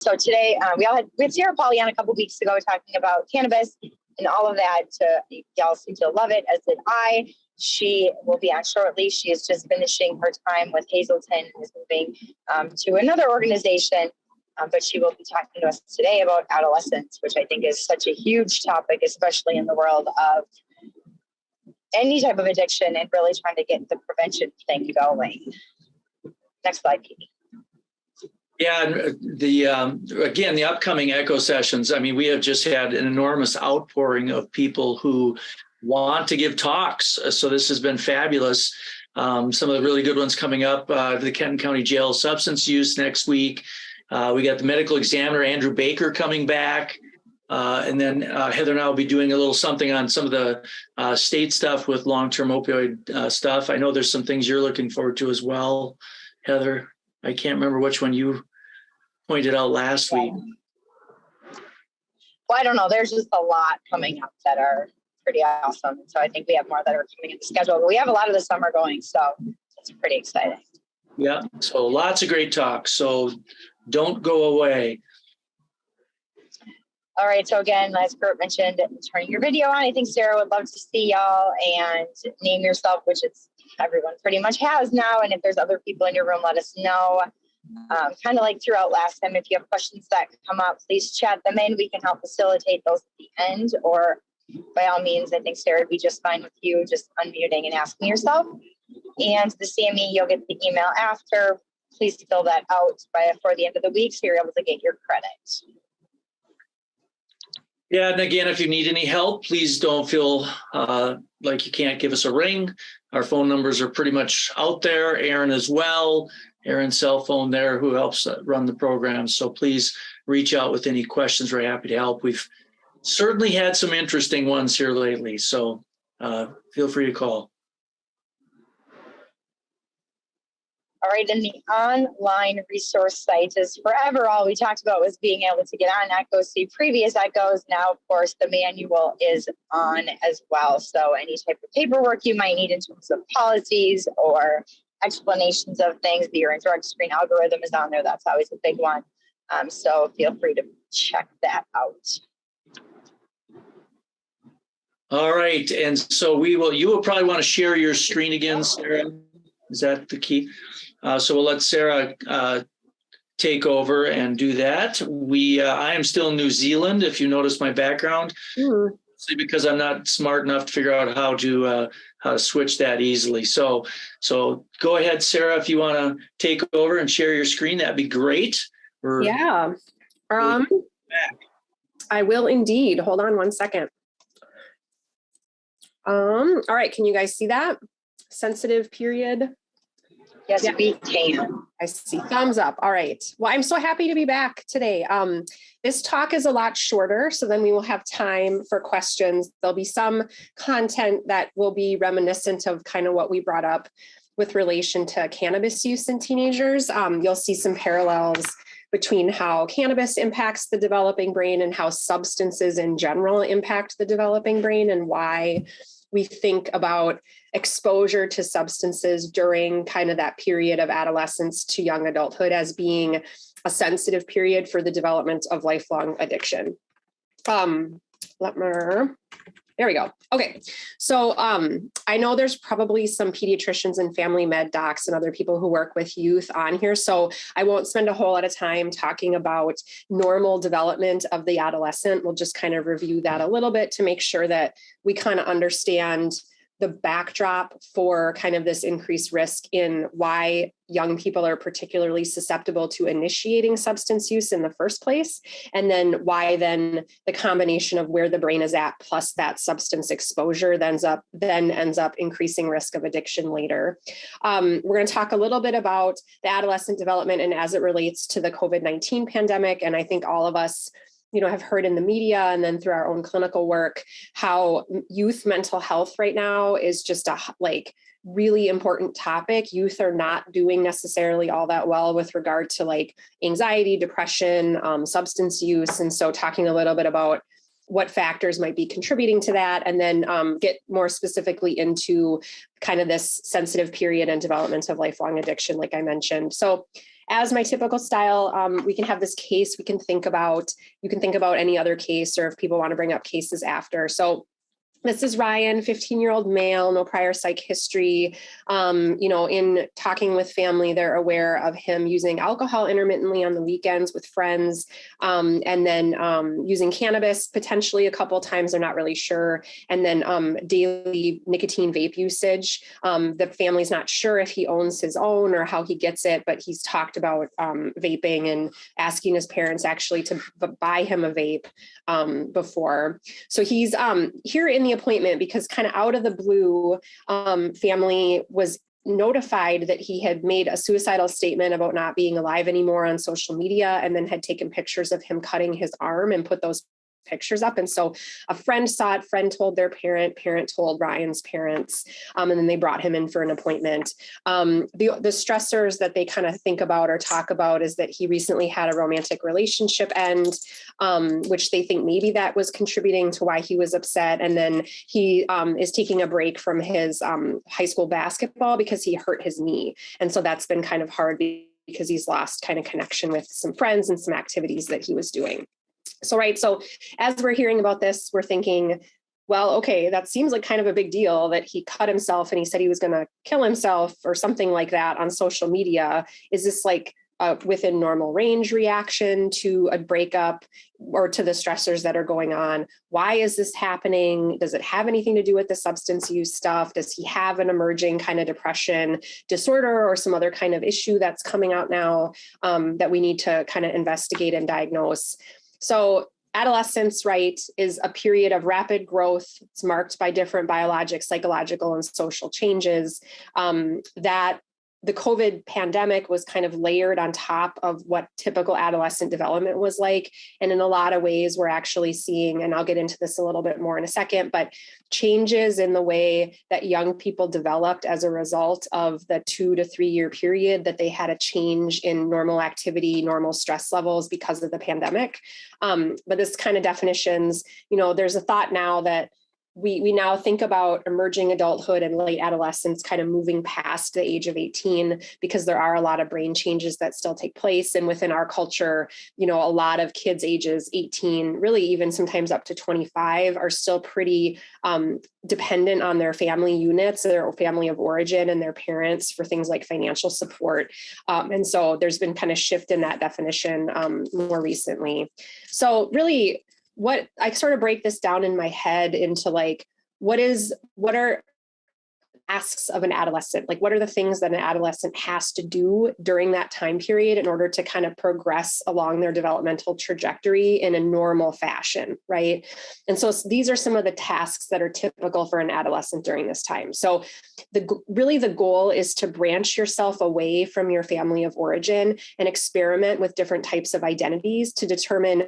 So today we had Sarah Pauly on a couple weeks ago talking about cannabis and all of that. Y'all seem to love it, as did I. She will be on shortly. She is just finishing her time with Hazelton and is moving to another organization. But she will be talking to us today about adolescence, which I think is such a huge topic, especially in the world of any type of addiction and really trying to get the prevention thing going. Next slide, Katie. Yeah, the upcoming ECHO sessions, I mean, we have just had an enormous outpouring of people who want to give talks. So this has been fabulous. Some of the really good ones coming up, the Kenton County Jail substance use next week. We got the medical examiner, Andrew Baker, coming back. And then Heather and I will be doing a little something on some of the state stuff with long-term opioid stuff. I know there's some things you're looking forward to as well, Heather. I can't remember which one you pointed out last week. Well, I don't know. There's just a lot coming up that are pretty awesome. So I think we have more that are coming in the schedule. But we have a lot of the summer going, so it's pretty exciting. Yeah, so lots of great talks. So don't go away. All right. So again, as Kurt mentioned, turning your video on. I think Sarah would love to see y'all, and name yourself, which it's everyone pretty much has now. And if there's other people in your room, let us know. Kind of like throughout last time, if you have questions that come up, please chat them in. We can help facilitate those at the end, or by all means, I think Sarah would be just fine with you just unmuting and asking yourself. And the CME, you'll get the email after. Please fill that out before the end of the week so you're able to get your credit. Yeah, and again, if you need any help, please don't feel like you can't give us a ring. Our phone numbers are pretty much out there. Aaron as well. Aaron's cell phone there, who helps run the program. So please reach out with any questions. We're happy to help. We've certainly had some interesting ones here lately. So feel free to call. All right, and the online resource site is forever. All we talked about was being able to get on ECHO, see previous ECHOs. Now, of course, the manual is on as well. So any type of paperwork you might need in terms of policies or explanations of things, the urine drug screen algorithm is on there. That's always a big one. So feel free to check that out. All right, and so you will probably want to share your screen again, Sarah. Is that the key? So we'll let Sarah take over and do that. I am still in New Zealand, if you notice my background, because I'm not smart enough to figure out how to switch that easily. So go ahead, Sarah, if you want to take over and share your screen, that'd be great. Yeah, I will indeed. Hold on one second. All right, can you guys see that? Sensitive period. Yes, yeah. We can. I see thumbs up. All right. Well, I'm so happy to be back today. This talk is a lot shorter, so then we will have time for questions. There'll be some content that will be reminiscent of kind of what we brought up with relation to cannabis use in teenagers. You'll see some parallels between how cannabis impacts the developing brain and how substances in general impact the developing brain, and why we think about exposure to substances during kind of that period of adolescence to young adulthood as being a sensitive period for the development of lifelong addiction. There we go. Okay. So I know there's probably some pediatricians and family med docs and other people who work with youth on here. So I won't spend a whole lot of time talking about normal development of the adolescent. We'll just kind of review that a little bit to make sure that we kind of understand the backdrop for kind of this increased risk in why young people are particularly susceptible to initiating substance use in the first place. And then why then the combination of where the brain is at plus that substance exposure then ends up increasing risk of addiction later. We're going to talk a little bit about the adolescent development and as it relates to the COVID-19 pandemic. And I think all of us have heard in the media and then through our own clinical work, how youth mental health right now is just a really important topic. Youth are not doing necessarily all that well with regard to anxiety, depression, substance use. And so talking a little bit about what factors might be contributing to that, and then get more specifically into kind of this sensitive period and development of lifelong addiction, like I mentioned. So as my typical style, we can have this case. You can think about any other case, or if people want to bring up cases after. So this is Ryan, 15-year-old male, no prior psych history. In talking with family, they're aware of him using alcohol intermittently on the weekends with friends, and then using cannabis potentially a couple of times. They're not really sure. And then daily nicotine vape usage. The family's not sure if he owns his own or how he gets it, but he's talked about vaping and asking his parents actually to buy him a vape before. So he's here in the appointment because kind of out of the blue, family was notified that he had made a suicidal statement about not being alive anymore on social media, and then had taken pictures of him cutting his arm and put those pictures up. And so a friend saw it, friend told their parent told Ryan's parents, and then they brought him in for an appointment. The stressors that they kind of think about or talk about is that he recently had a romantic relationship end, which they think maybe that was contributing to why he was upset. And then he is taking a break from his high school basketball because he hurt his knee. And so that's been kind of hard because he's lost kind of connection with some friends and some activities that he was doing. So as we're hearing about this, we're thinking, well, okay, that seems like kind of a big deal that he cut himself and he said he was going to kill himself or something like that on social media. Is this like a within normal range reaction to a breakup or to the stressors that are going on? Why is this happening? Does it have anything to do with the substance use stuff? Does he have an emerging kind of depression disorder or some other kind of issue that's coming out now that we need to kind of investigate and diagnose? So adolescence, right, is a period of rapid growth. It's marked by different biologic, psychological, and social changes that the COVID pandemic was kind of layered on top of what typical adolescent development was like. And in a lot of ways, we're actually seeing, and I'll get into this a little bit more in a second, but changes in the way that young people developed as a result of the 2 to 3 year period that they had a change in normal activity, normal stress levels because of the pandemic. But this kind of definitions, there's a thought now that we now think about emerging adulthood and late adolescence kind of moving past the age of 18 because there are a lot of brain changes that still take place. And within our culture, a lot of kids ages 18, really even sometimes up to 25 are still pretty dependent on their family units, their family of origin and their parents for things like financial support. And so there's been kind of shift in that definition more recently. So really, what I sort of break this down in my head into like, what are asks of an adolescent? Like, what are the things that an adolescent has to do during that time period in order to kind of progress along their developmental trajectory in a normal fashion, right? And so these are some of the tasks that are typical for an adolescent during this time. So the goal is to branch yourself away from your family of origin and experiment with different types of identities to determine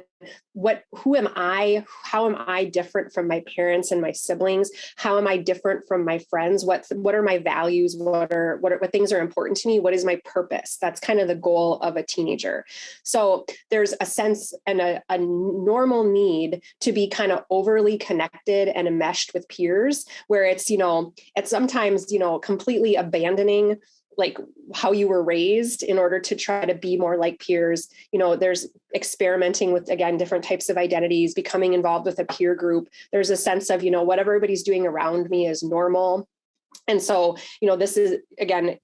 who am I? How am I different from my parents and my siblings? How am I different from my friends? What are my values? What things are important to me? What is my purpose? That's kind of the goal of a teenager. So there's a sense and a normal need to be kind of overly connected and enmeshed with peers, where it's, at sometimes, completely abandoning like how you were raised in order to try to be more like peers. There's experimenting with, again, different types of identities, becoming involved with a peer group. There's a sense of, what everybody's doing around me is normal. And so, this is, again,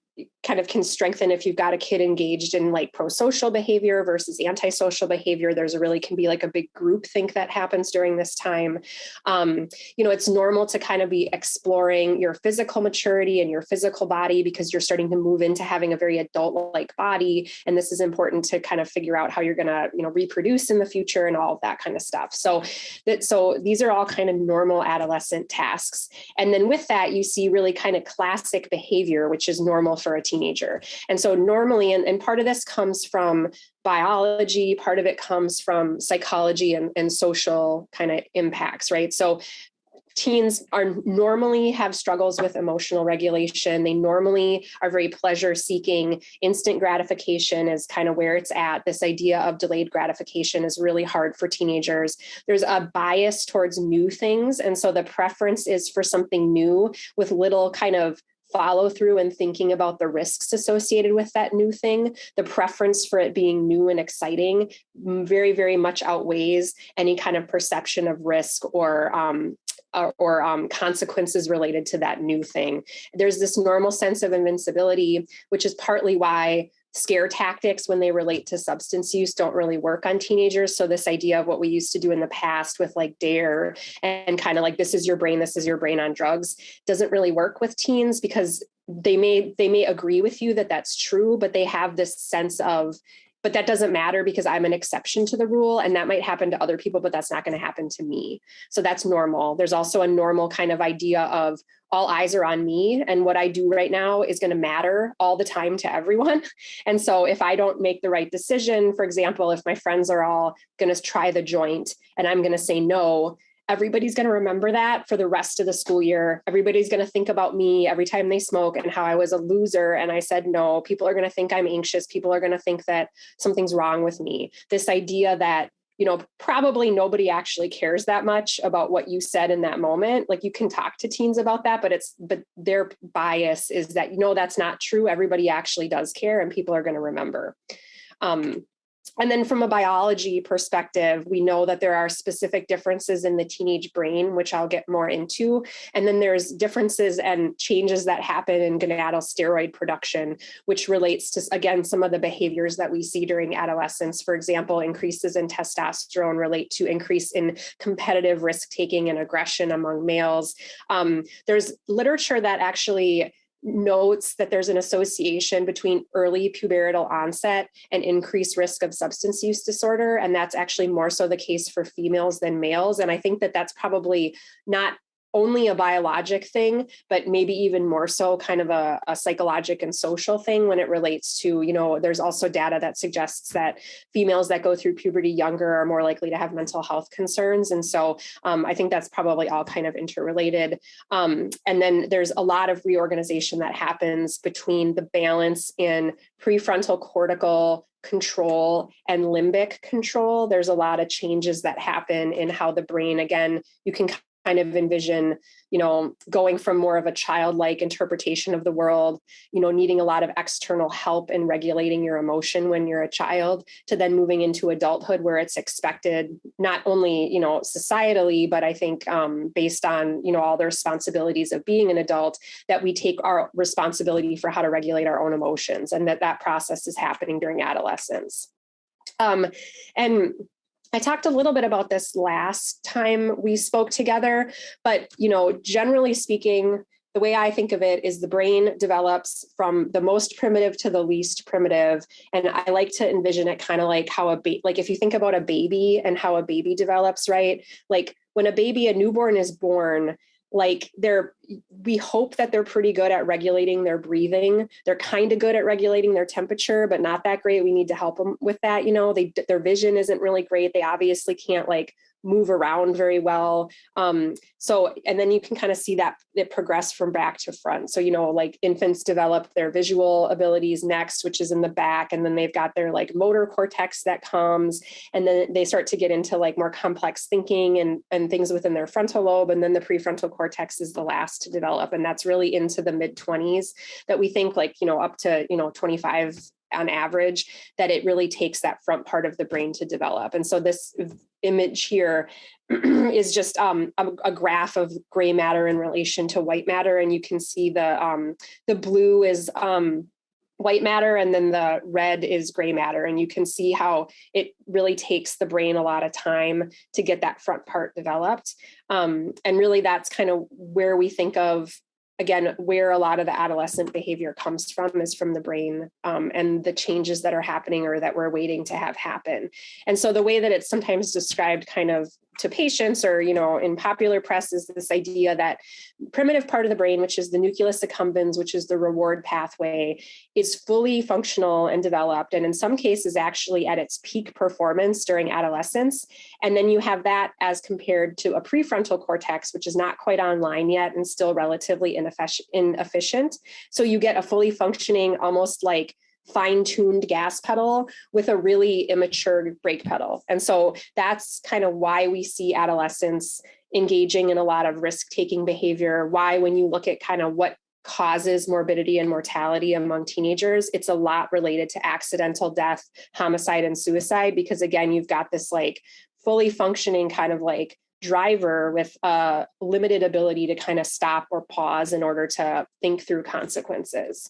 kind of can strengthen if you've got a kid engaged in like pro-social behavior versus antisocial behavior. Can be like a big group think that happens during this time. It's normal to kind of be exploring your physical maturity and your physical body because you're starting to move into having a very adult-like body. And this is important to kind of figure out how you're going to, reproduce in the future and all of that kind of stuff. So these are all kind of normal adolescent tasks. And then with that, you see really kind of classic behavior, which is normal for a teenager. And so normally, and part of this comes from biology, part of it comes from psychology and social kind of impacts, right? So teens normally have struggles with emotional regulation. They normally are very pleasure seeking. Instant gratification is kind of where it's at. This idea of delayed gratification is really hard for teenagers. There's a bias towards new things. And so the preference is for something new with little kind of follow through and thinking about the risks associated with that new thing, the preference for it being new and exciting very, very much outweighs any kind of perception of risk or consequences related to that new thing. There's this normal sense of invincibility, which is partly why scare tactics when they relate to substance use don't really work on teenagers. So this idea of what we used to do in the past with like DARE and kind of like, this is your brain on drugs, doesn't really work with teens, because they may agree with you that that's true, but they have this sense of, but that doesn't matter because I'm an exception to the rule, and that might happen to other people, but that's not going to happen to me. So that's normal. There's also a normal kind of idea of all eyes are on me, and what I do right now is going to matter all the time to everyone. And so if I don't make the right decision, for example, if my friends are all going to try the joint and I'm going to say no, everybody's going to remember that for the rest of the school year. Everybody's going to think about me every time they smoke and how I was a loser and I said no. People are going to think I'm anxious. People are going to think that something's wrong with me. This idea that, you know, probably nobody actually cares that much about what you said in that moment. Like, you can talk to teens about that, but their bias is that, you know, that's not true. Everybody actually does care, and people are going to remember. And then from a biology perspective, we know that there are specific differences in the teenage brain, which I'll get more into. And then there's differences and changes that happen in gonadal steroid production, which relates to, again, some of the behaviors that we see during adolescence. For example, increases in testosterone relate to increase in competitive risk-taking and aggression among males. There's literature that actually notes that there's an association between early pubertal onset and increased risk of substance use disorder. And that's actually more so the case for females than males. And I think that that's probably not only a biologic thing, but maybe even more so kind of a psychologic and social thing when it relates to, you know, there's also data that suggests that females that go through puberty younger are more likely to have mental health concerns. And so I think that's probably all kind of interrelated. And then there's a lot of reorganization that happens between the balance in prefrontal cortical control and limbic control. There's a lot of changes that happen in how the brain, again, you can kind of envision, you know, going from more of a childlike interpretation of the world, you know, needing a lot of external help in regulating your emotion when you're a child, to then moving into adulthood where it's expected, not only, you know, societally, but I think based on, you know, all the responsibilities of being an adult, that we take our responsibility for how to regulate our own emotions, and that process is happening during adolescence. And I talked a little bit about this last time we spoke together, but, you know, generally speaking, the way I think of it is the brain develops from the most primitive to the least primitive. And I like to envision it kind of like how like if you think about a baby and how a baby develops, right? Like when a newborn is born, like we hope that they're pretty good at regulating their breathing. They're kind of good at regulating their temperature, but not that great. We need to help them with that. You know, their vision isn't really great. They obviously can't like move around very well. So, and then you can kind of see that it progressed from back to front. So, you know, like infants develop their visual abilities next, which is in the back. And then they've got their like motor cortex that comes, and then they start to get into like more complex thinking and things within their frontal lobe. And then the prefrontal cortex is the last to develop. And that's really into the mid-20s that we think, like, you know, up to, you know, 25 on average, that it really takes that front part of the brain to develop. And so this image here is just a graph of gray matter in relation to white matter. And you can see the blue is white matter, and then the red is gray matter. And you can see how it really takes the brain a lot of time to get that front part developed. And really that's kind of where we think of, again, where a lot of the adolescent behavior comes from is from the brain and the changes that are happening or that we're waiting to have happen. And so the way that it's sometimes described kind of to patients or, you know, in popular press is this idea that primitive part of the brain, which is the nucleus accumbens, which is the reward pathway, is fully functional and developed. And in some cases, actually at its peak performance during adolescence. And then you have that as compared to a prefrontal cortex, which is not quite online yet and still relatively inefficient. So you get a fully functioning, almost like fine-tuned gas pedal with a really immature brake pedal. And so that's kind of why we see adolescents engaging in a lot of risk-taking behavior, why when you look at kind of what causes morbidity and mortality among teenagers, it's a lot related to accidental death, homicide, and suicide, because again, you've got this like fully functioning kind of like driver with a limited ability to kind of stop or pause in order to think through consequences.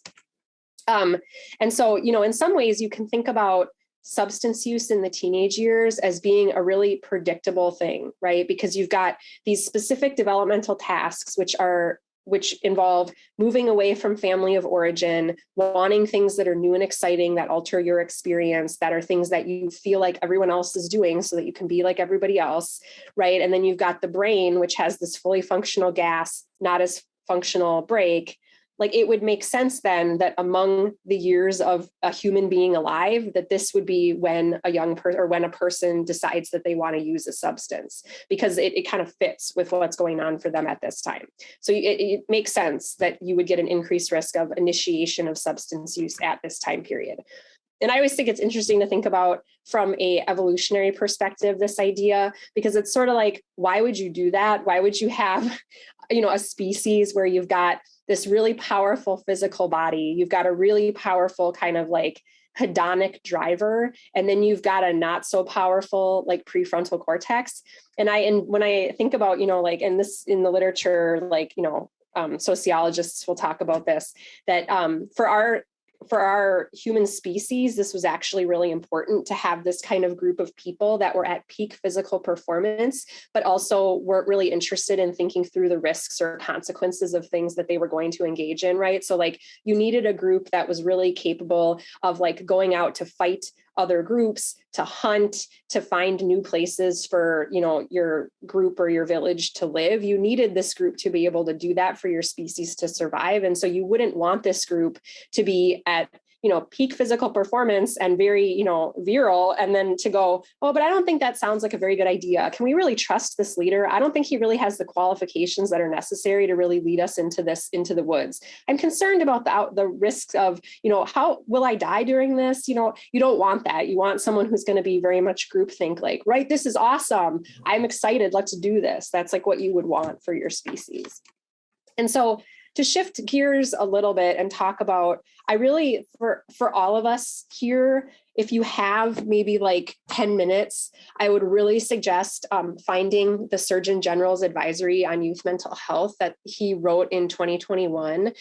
And so, you know, in some ways you can think about substance use in the teenage years as being a really predictable thing, right? Because you've got these specific developmental tasks, which involve moving away from family of origin, wanting things that are new and exciting, that alter your experience, that are things that you feel like everyone else is doing so that you can be like everybody else, right? And then you've got the brain, which has this fully functional gas, not as functional brake. Like it would make sense then that among the years of a human being alive, that this would be when a young person or when a person decides that they want to use a substance, because it kind of fits with what's going on for them at this time. So it makes sense that you would get an increased risk of initiation of substance use at this time period. And I always think it's interesting to think about from a evolutionary perspective, this idea, because it's sort of like, why would you do that? Why would you have, you know, a species where you've got this really powerful physical body, you've got a really powerful kind of like hedonic driver, and then you've got a not so powerful like prefrontal cortex. And when I think about, you know, like, and this in the literature, like, you know, sociologists will talk about this, that for our human species, this was actually really important to have this kind of group of people that were at peak physical performance, but also weren't really interested in thinking through the risks or consequences of things that they were going to engage in, right? So like you needed a group that was really capable of like going out to fight other groups, to hunt, to find new places for, you know, your group or your village to live. You needed this group to be able to do that for your species to survive. And so you wouldn't want this group to be at, you know, peak physical performance and very, you know, virile, and then to go, oh, but I don't think that sounds like a very good idea. Can we really trust this leader? I don't think he really has the qualifications that are necessary to really lead us into the woods. I'm concerned about the risks of, you know, how will I die during this? You know, you don't want that. You want someone who's going to be very much groupthink, like, right, this is awesome. I'm excited. Let's do this. That's like what you would want for your species. And so to shift gears a little bit and talk about, I really, for all of us here, if you have maybe like 10 minutes, I would really suggest finding the Surgeon General's advisory on youth mental health that he wrote in 2021.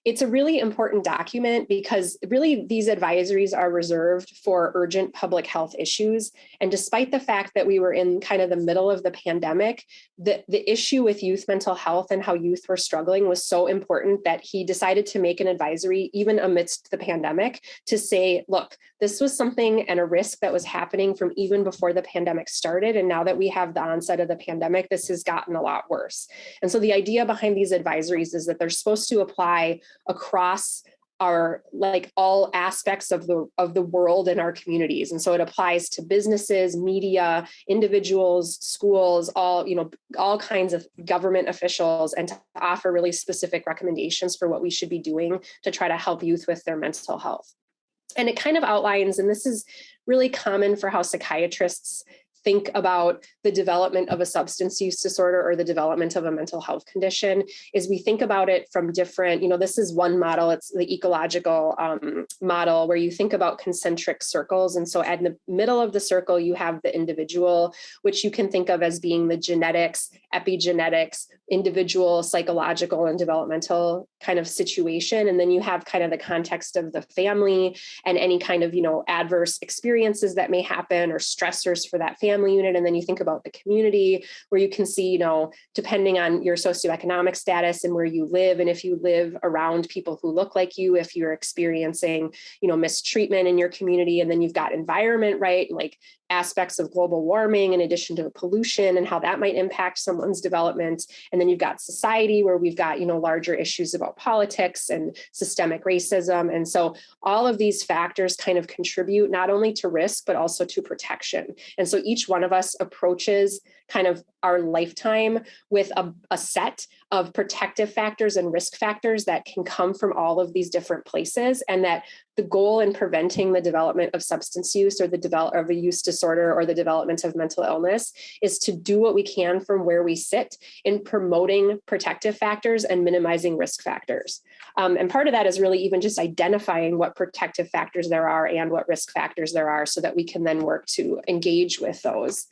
It's a really important document because really these advisories are reserved for urgent public health issues. And despite the fact that we were in kind of the middle of the pandemic, the issue with youth mental health and how youth were struggling was so important that he decided to make an advisory even amidst the pandemic to say, look, this was something and a risk that was happening from even before the pandemic started. And now that we have the onset of the pandemic, this has gotten a lot worse. And so the idea behind these advisories is that they're supposed to apply across our, like, all aspects of the world and our communities. And so it applies to businesses, media, individuals, schools, all kinds of government officials, and to offer really specific recommendations for what we should be doing to try to help youth with their mental health. And it kind of outlines, and this is really common for how psychiatrists think about the development of a substance use disorder or the development of a mental health condition, is we think about it from different, this is one model, it's the ecological model where you think about concentric circles. And so at the middle of the circle, you have the individual, which you can think of as being the genetics, epigenetics, individual, psychological, and developmental kind of situation. And then you have kind of the context of the family and any kind of, adverse experiences that may happen or stressors for that family unit. And then you think about the community where you can see, depending on your socioeconomic status and where you live, and if you live around people who look like you, if you're experiencing, mistreatment in your community. And then you've got environment, right? Like aspects of global warming in addition to pollution and how that might impact someone's development. And then you've got society where we've got, larger issues about politics and systemic racism. And so all of these factors kind of contribute not only to risk, but also to protection. And so each each one of us approaches kind of our lifetime with a set of protective factors and risk factors that can come from all of these different places, and that the goal in preventing the development of substance use or the development of a use disorder or the development of mental illness is to do what we can from where we sit in promoting protective factors and minimizing risk factors. And part of that is really even just identifying what protective factors there are and what risk factors there are so that we can then work to engage with those.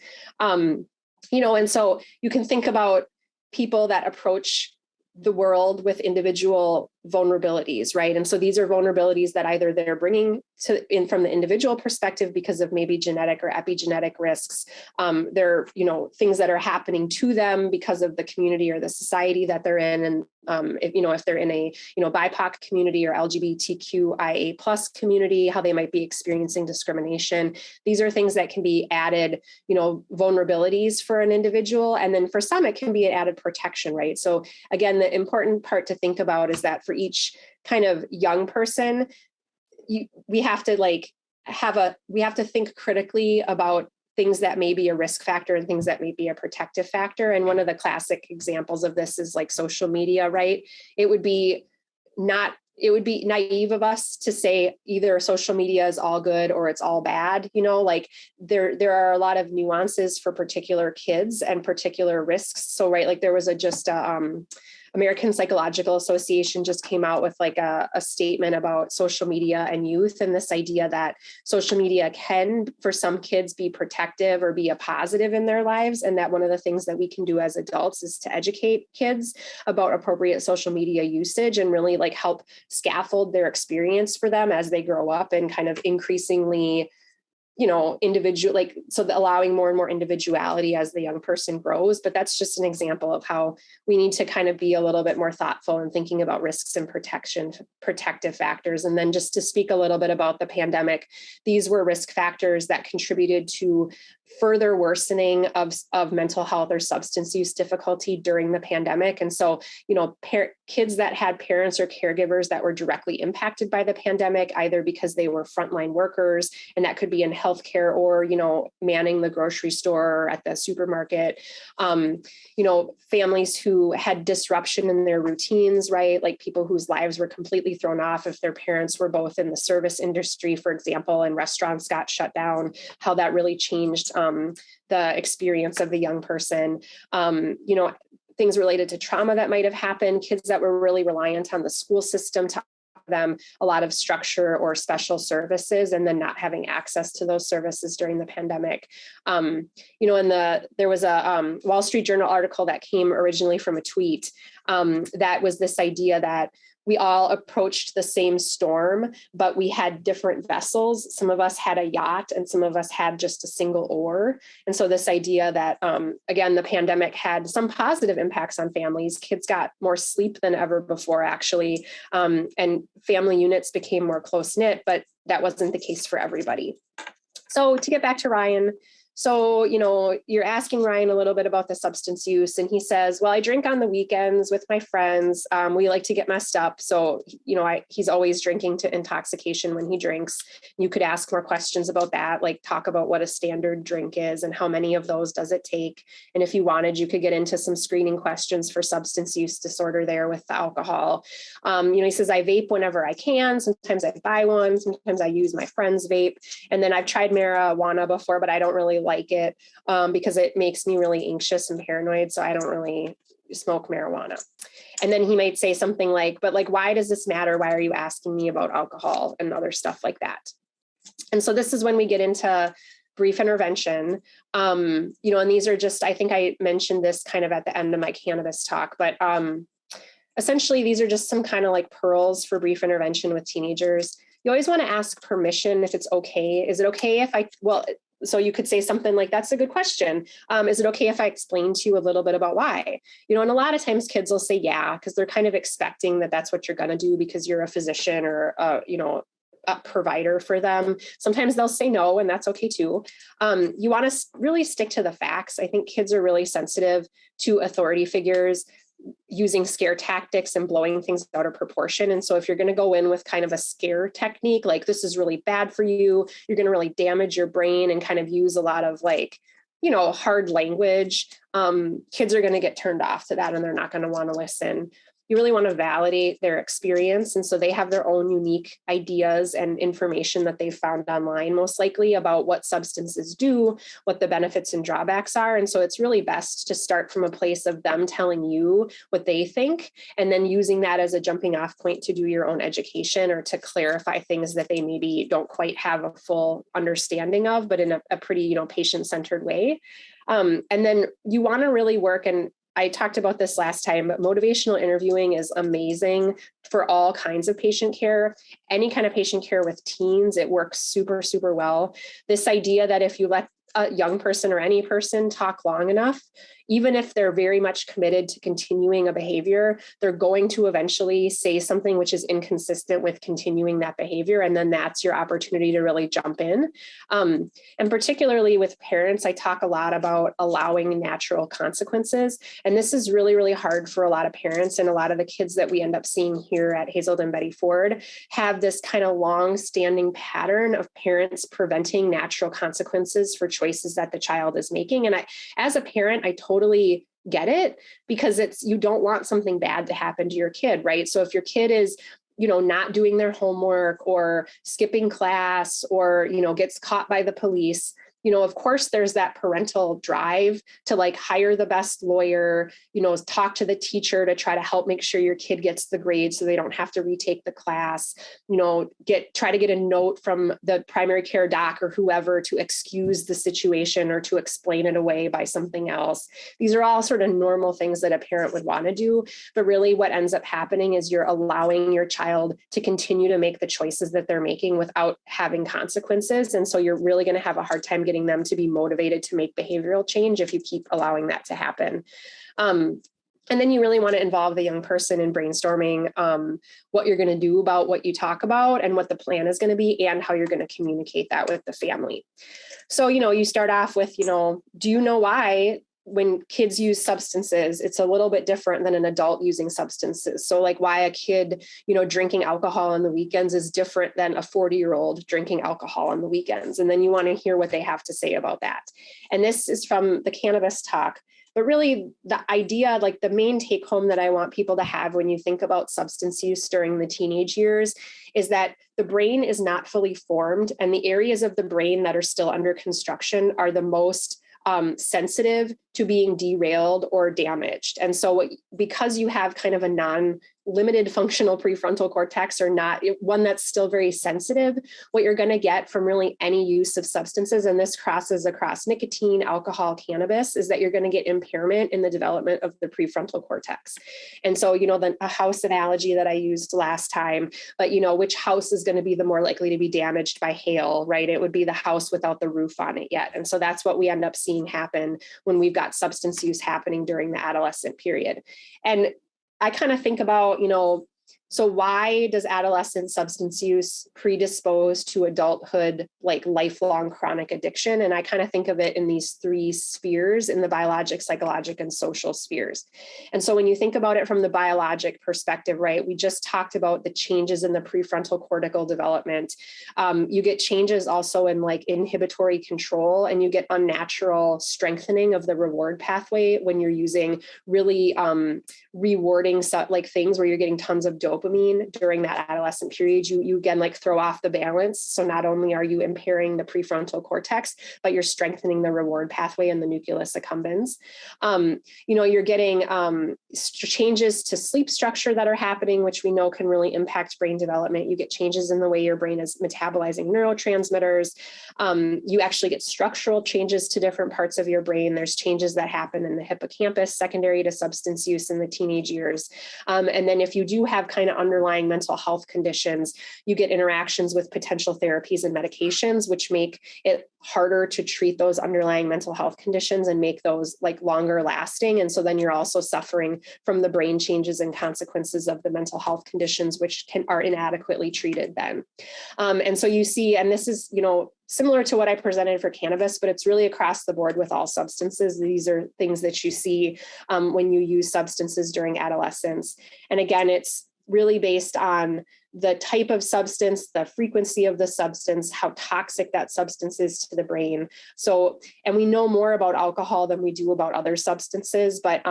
And so you can think about people that approach the world with individual vulnerabilities, right? And so these are vulnerabilities that either they're bringing in from the individual perspective because of maybe genetic or epigenetic risks. They're, things that are happening to them because of the community or the society that they're in. And if they're in a, BIPOC community or LGBTQIA plus community, how they might be experiencing discrimination. These are things that can be added, vulnerabilities for an individual. And then for some, it can be an added protection, right? So again, the important part to think about is that for each kind of young person, we have to think critically about things that may be a risk factor and things that may be a protective factor. And one of the classic examples of this is like social media, right? It would be naive of us to say either social media is all good or it's all bad. There are a lot of nuances for particular kids and particular risks. So, right, like there was American Psychological Association just came out with like a statement about social media and youth, and this idea that social media can, for some kids, be protective or be a positive in their lives. And that one of the things that we can do as adults is to educate kids about appropriate social media usage and really like help scaffold their experience for them as they grow up and kind of increasingly allowing more and more individuality as the young person grows. But that's just an example of how we need to kind of be a little bit more thoughtful in thinking about risks and protective factors. And then just to speak a little bit about the pandemic, these were risk factors that contributed to further worsening of mental health or substance use difficulty during the pandemic. And so, kids that had parents or caregivers that were directly impacted by the pandemic, either because they were frontline workers, and that could be in healthcare or, manning the grocery store or at the supermarket, families who had disruption in their routines, right? Like people whose lives were completely thrown off if their parents were both in the service industry, for example, and restaurants got shut down, how that really changed the experience of the young person, things related to trauma that might have happened, kids that were really reliant on the school system to offer them a lot of structure or special services, and then not having access to those services during the pandemic. There was a Wall Street Journal article that came originally from a tweet that was this idea that we all approached the same storm, but we had different vessels. Some of us had a yacht and some of us had just a single oar. And so this idea that, again, the pandemic had some positive impacts on families. Kids got more sleep than ever before, actually, and family units became more close-knit, but that wasn't the case for everybody. So to get back to Ryan, so, you're asking Ryan a little bit about the substance use, and he says, well, I drink on the weekends with my friends. We like to get messed up. So, he's always drinking to intoxication when he drinks. You could ask more questions about that, like talk about what a standard drink is and how many of those does it take. And if you wanted, you could get into some screening questions for substance use disorder there with the alcohol. He says, I vape whenever I can. Sometimes I buy one. Sometimes I use my friend's vape. And then I've tried marijuana before, but I don't really like it because it makes me really anxious and paranoid. So I don't really smoke marijuana. And then he might say something like, but like, why does this matter? Why are you asking me about alcohol and other stuff like that? And so this is when we get into brief intervention. And these are just, I think I mentioned this kind of at the end of my cannabis talk, but essentially these are just some kind of like pearls for brief intervention with teenagers. You always want to ask permission if it's okay. Is it okay if so you could say something like, that's a good question. Is it okay if I explain to you a little bit about why? And a lot of times kids will say, yeah, because they're kind of expecting that that's what you're going to do because you're a physician or, a provider for them. Sometimes they'll say no, and that's okay too. You want to really stick to the facts. I think kids are really sensitive to authority figures using scare tactics and blowing things out of proportion. And so if you're going to go in with kind of a scare technique, like this is really bad for you, you're going to really damage your brain and kind of use a lot of like hard language, kids are going to get turned off to that and they're not going to want to listen. You really want to validate their experience. And so they have their own unique ideas and information that they've found online, most likely about what substances do, what the benefits and drawbacks are. And so it's really best to start from a place of them telling you what they think, and then using that as a jumping off point to do your own education or to clarify things that they maybe don't quite have a full understanding of, but in a pretty, patient-centered way. And then you want to really work, and I talked about this last time, but motivational interviewing is amazing for all kinds of patient care. Any kind of patient care with teens, it works super, super well. This idea that if you let a young person or any person talk long enough, even if they're very much committed to continuing a behavior, they're going to eventually say something which is inconsistent with continuing that behavior. And then that's your opportunity to really jump in. And particularly with parents, I talk a lot about allowing natural consequences. And this is really, really hard for a lot of parents, and a lot of the kids that we end up seeing here at Hazelden Betty Ford have this kind of long-standing pattern of parents preventing natural consequences for choices that the child is making. And as a parent, I totally get it, because you don't want something bad to happen to your kid, right? So if your kid is not doing their homework or skipping class or, gets caught by the police, of course, there's that parental drive to hire the best lawyer, talk to the teacher to try to help make sure your kid gets the grade so they don't have to retake the class, try to get a note from the primary care doc or whoever to excuse the situation or to explain it away by something else. These are all sort of normal things that a parent would want to do. But really what ends up happening is you're allowing your child to continue to make the choices that they're making without having consequences. And so you're really going to have a hard time getting them to be motivated to make behavioral change if you keep allowing that to happen. And then you really want to involve the young person in brainstorming what you're going to do about what you talk about and what the plan is going to be and how you're going to communicate that with the family. So, you start off with, do you know why when kids use substances, it's a little bit different than an adult using substances? So why a kid, drinking alcohol on the weekends is different than a 40-year-old drinking alcohol on the weekends. And then you want to hear what they have to say about that. And this is from the cannabis talk. But really the idea, the main take home that I want people to have when you think about substance use during the teenage years is that the brain is not fully formed, and the areas of the brain that are still under construction are the most sensitive to being derailed or damaged. And so because you have kind of a non-limited functional prefrontal cortex, or not one that's still very sensitive, what you're going to get from really any use of substances, and this crosses across nicotine, alcohol, cannabis, is that you're going to get impairment in the development of the prefrontal cortex. And so, a house analogy that I used last time, but which house is going to be the more likely to be damaged by hail, right? It would be the house without the roof on it yet. And so that's what we end up seeing happen when we've got substance use happening during the adolescent period. And I kind of think about, so why does adolescent substance use predispose to adulthood, lifelong chronic addiction? And I kind of think of it in these three spheres, in the biologic, psychologic, and social spheres. And so when you think about it from the biologic perspective, right, we just talked about the changes in the prefrontal cortical development. You get changes also in inhibitory control, and you get unnatural strengthening of the reward pathway when you're using really rewarding things where you're getting tons of dopamine during that adolescent period. You again throw off the balance. So not only are you impairing the prefrontal cortex, but you're strengthening the reward pathway and the nucleus accumbens. You're getting changes to sleep structure that are happening, which we know can really impact brain development. You get changes in the way your brain is metabolizing neurotransmitters. You actually get structural changes to different parts of your brain. There's changes that happen in the hippocampus secondary to substance use in the teenage years. And then if you do have kind of underlying mental health conditions, you get interactions with potential therapies and medications, which make it harder to treat those underlying mental health conditions and make those longer lasting. And so then you're also suffering from the brain changes and consequences of the mental health conditions, which are inadequately treated then. And so you see, and this is, similar to what I presented for cannabis, but it's really across the board with all substances. These are things that you see when you use substances during adolescence. And again, it's really based on the type of substance, the frequency of the substance, how toxic that substance is to the brain. So, and we know more about alcohol than we do about other substances, but,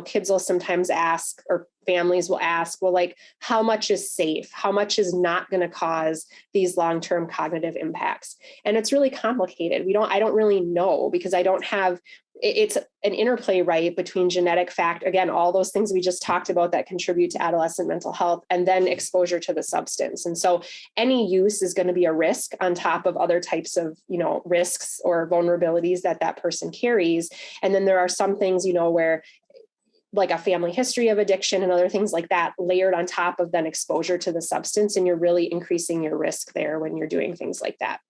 kids will sometimes ask, or families will ask, well, like, how much is safe? How much is not going to cause these long-term cognitive impacts? And it's really complicated. I don't really know, because I don't have, it's an interplay, right, between genetic fact, again, all those things we just talked about that contribute to adolescent mental health, and then exposure to the substance. And so any use is going to be a risk on top of other types of, risks or vulnerabilities that person carries. And then there are some things, where, like a family history of addiction and other things like that, layered on top of then exposure to the substance. And you're really increasing your risk there when you're doing things like that.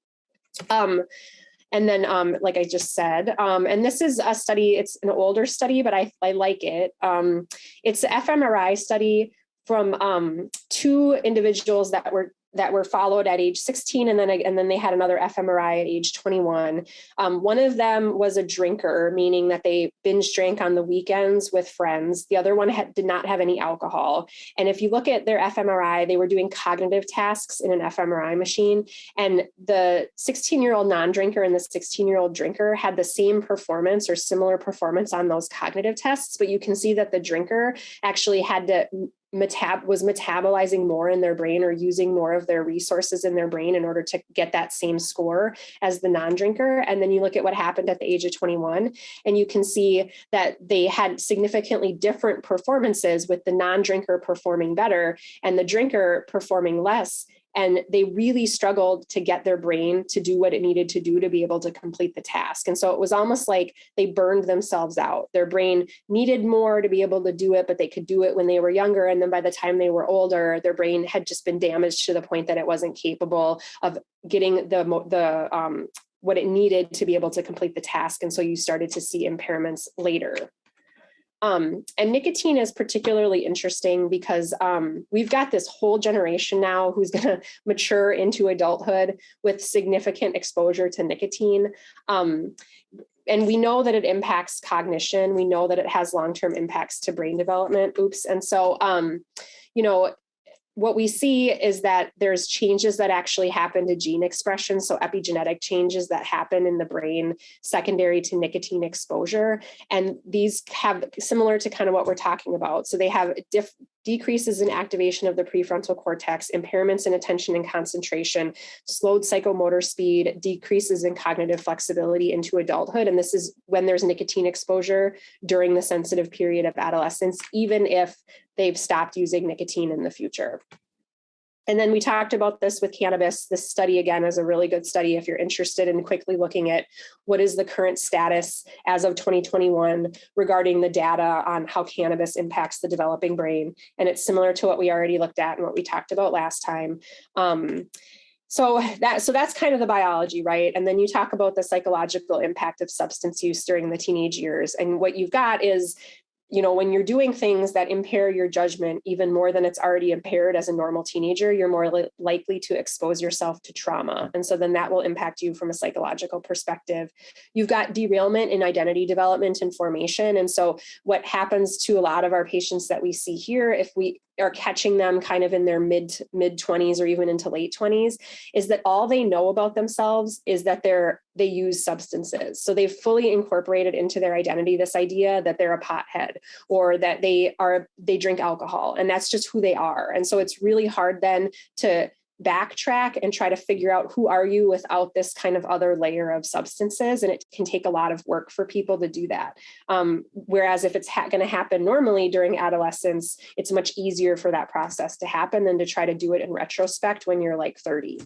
And then, like I just said, and this is a study, it's an older study, but I like it. It's the fMRI study from 2 individuals that were followed at age 16, and then they had another fMRI at age 21. One of them was a drinker, meaning that they binge drank on the weekends with friends. The other one did not have any alcohol. And if you look at their fMRI, they were doing cognitive tasks in an fMRI machine. And the 16-year-old non-drinker and the 16-year-old drinker had the same performance or similar performance on those cognitive tests. But you can see that the drinker actually had to was metabolizing more in their brain, or using more of their resources in their brain in order to get that same score as the non-drinker. And then you look at what happened at the age of 21, and you can see that they had significantly different performances, with the non-drinker performing better and the drinker performing less. And they really struggled to get their brain to do what it needed to do to be able to complete the task. And so it was almost like they burned themselves out. Their brain needed more to be able to do it, but they could do it when they were younger. And then by the time they were older, their brain had just been damaged to the point that it wasn't capable of getting the what it needed to be able to complete the task. And so you started to see impairments later. And nicotine is particularly interesting because we've got this whole generation now who's going to mature into adulthood with significant exposure to nicotine. And we know that it impacts cognition. We know that it has long-term impacts to brain development. And so, what we see is that there's changes that actually happen to gene expression. So epigenetic changes that happen in the brain secondary to nicotine exposure. And these have similar to kind of what we're talking about. So they have decreases in activation of the prefrontal cortex, impairments in attention and concentration, slowed psychomotor speed, decreases in cognitive flexibility into adulthood. And this is when there's nicotine exposure during the sensitive period of adolescence, even if they've stopped using nicotine in the future. And then we talked about this with cannabis. This study, again, is a really good study if you're interested in quickly looking at what is the current status as of 2021 regarding the data on how cannabis impacts the developing brain. And it's similar to what we already looked at and what we talked about last time. So that's kind of the biology, right? And then you talk about the psychological impact of substance use during the teenage years. And what you've got is, when you're doing things that impair your judgment even more than it's already impaired as a normal teenager, you're more likely to expose yourself to trauma. And so then that will impact you from a psychological perspective. You've got derailment in identity development and formation. And so what happens to a lot of our patients that we see here, if we are catching them kind of in their mid 20s or even into late 20s, is that all they know about themselves is that they use substances. So they've fully incorporated into their identity this idea that they're a pothead or that they drink alcohol, and that's just who they are. And so it's really hard then to backtrack and try to figure out who are you without this kind of other layer of substances. And it can take a lot of work for people to do that. Whereas if it's going to happen normally during adolescence, it's much easier for that process to happen than to try to do it in retrospect when you're like 30.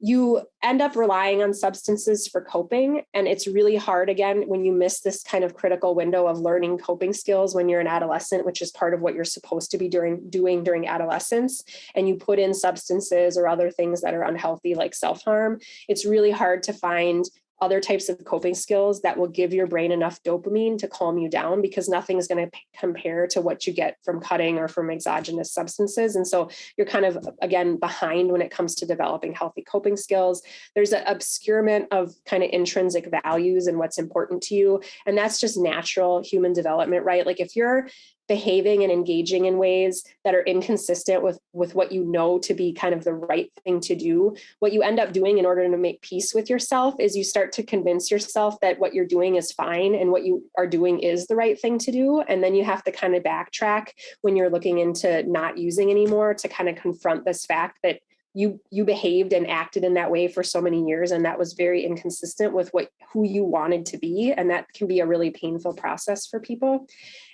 You end up relying on substances for coping. And it's really hard, again, when you miss this kind of critical window of learning coping skills when you're an adolescent, which is part of what you're supposed to be doing during adolescence, and you put in substances or other things that are unhealthy, like self-harm. It's really hard to find other types of coping skills that will give your brain enough dopamine to calm you down, because nothing is going to compare to what you get from cutting or from exogenous substances. And so you're kind of, again, behind when it comes to developing healthy coping skills. There's an obscurement of kind of intrinsic values and what's important to you. And that's just natural human development, right? Like if you're behaving and engaging in ways that are inconsistent with what you know to be kind of the right thing to do, what you end up doing in order to make peace with yourself is you start to convince yourself that what you're doing is fine and what you are doing is the right thing to do. And then you have to kind of backtrack when you're looking into not using anymore to kind of confront this fact that you behaved and acted in that way for so many years, and that was very inconsistent with who you wanted to be, and that can be a really painful process for people.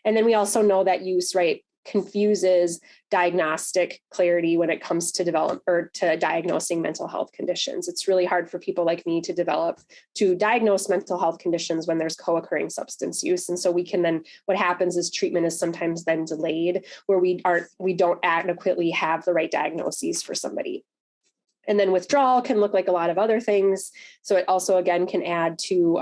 And then we also know that use, right, confuses diagnostic clarity when it comes to develop or to diagnosing mental health conditions. It's really hard for people like me to diagnose mental health conditions when there's co-occurring substance use. And so we can then, what happens is treatment is sometimes then delayed where we don't adequately have the right diagnoses for somebody. And then withdrawal can look like a lot of other things. So it also, again, can add to,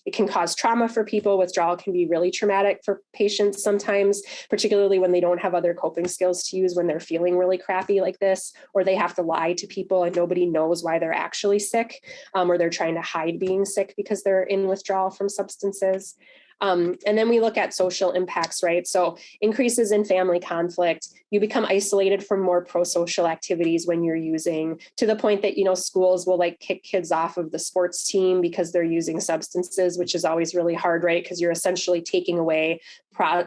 it can cause trauma for people. Withdrawal can be really traumatic for patients sometimes, particularly when they don't have other coping skills to use when they're feeling really crappy like this, or they have to lie to people and nobody knows why they're actually sick, or they're trying to hide being sick because they're in withdrawal from substances. And then we look at social impacts, right? So increases in family conflict, you become isolated from more pro-social activities when you're using, to the point that, schools will like kick kids off of the sports team because they're using substances, which is always really hard, right? Because you're essentially taking away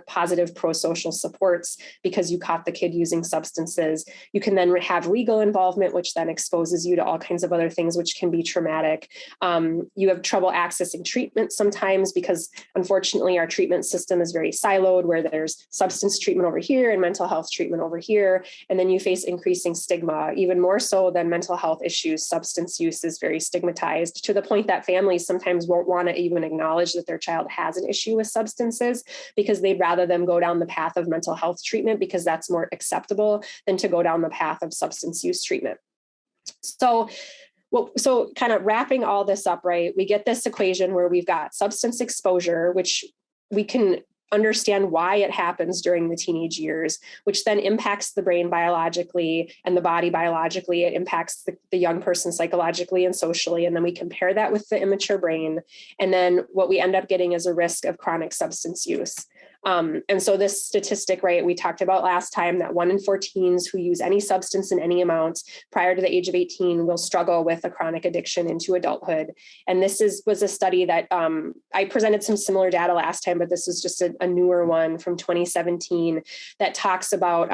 positive pro-social supports because you caught the kid using substances. You can then have legal involvement, which then exposes you to all kinds of other things, which can be traumatic. You have trouble accessing treatment sometimes because, unfortunately, our treatment system is very siloed, where there's substance treatment over here and mental health treatment over here. And then you face increasing stigma, even more so than mental health issues. Substance use is very stigmatized, to the point that families sometimes won't want to even acknowledge that their child has an issue with substances because they'd rather them go down the path of mental health treatment because that's more acceptable than to go down the path of substance use treatment. So kind of wrapping all this up, right, we get this equation where we've got substance exposure, which we can understand why it happens during the teenage years, which then impacts the brain biologically and the body biologically. It impacts the young person psychologically and socially. And then we compare that with the immature brain. And then what we end up getting is a risk of chronic substance use. And so this statistic, right, we talked about last time that 1 in 4 teens who use any substance in any amount prior to the age of 18 will struggle with a chronic addiction into adulthood. And this was a study that I presented some similar data last time, but this is just a newer one from 2017 that talks about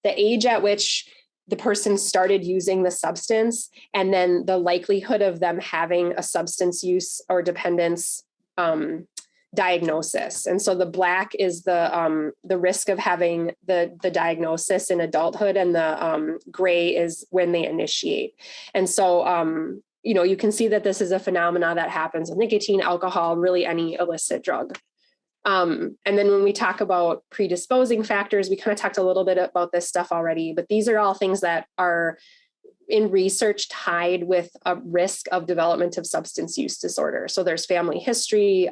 the age at which the person started using the substance and then the likelihood of them having a substance use or dependence diagnosis. And so the black is the risk of having the diagnosis in adulthood, and the gray is when they initiate. And so, you can see that this is a phenomena that happens with nicotine, alcohol, really any illicit drug. And then when we talk about predisposing factors, we kind of talked a little bit about this stuff already, but these are all things that are in research tied with a risk of development of substance use disorder. So there's family history,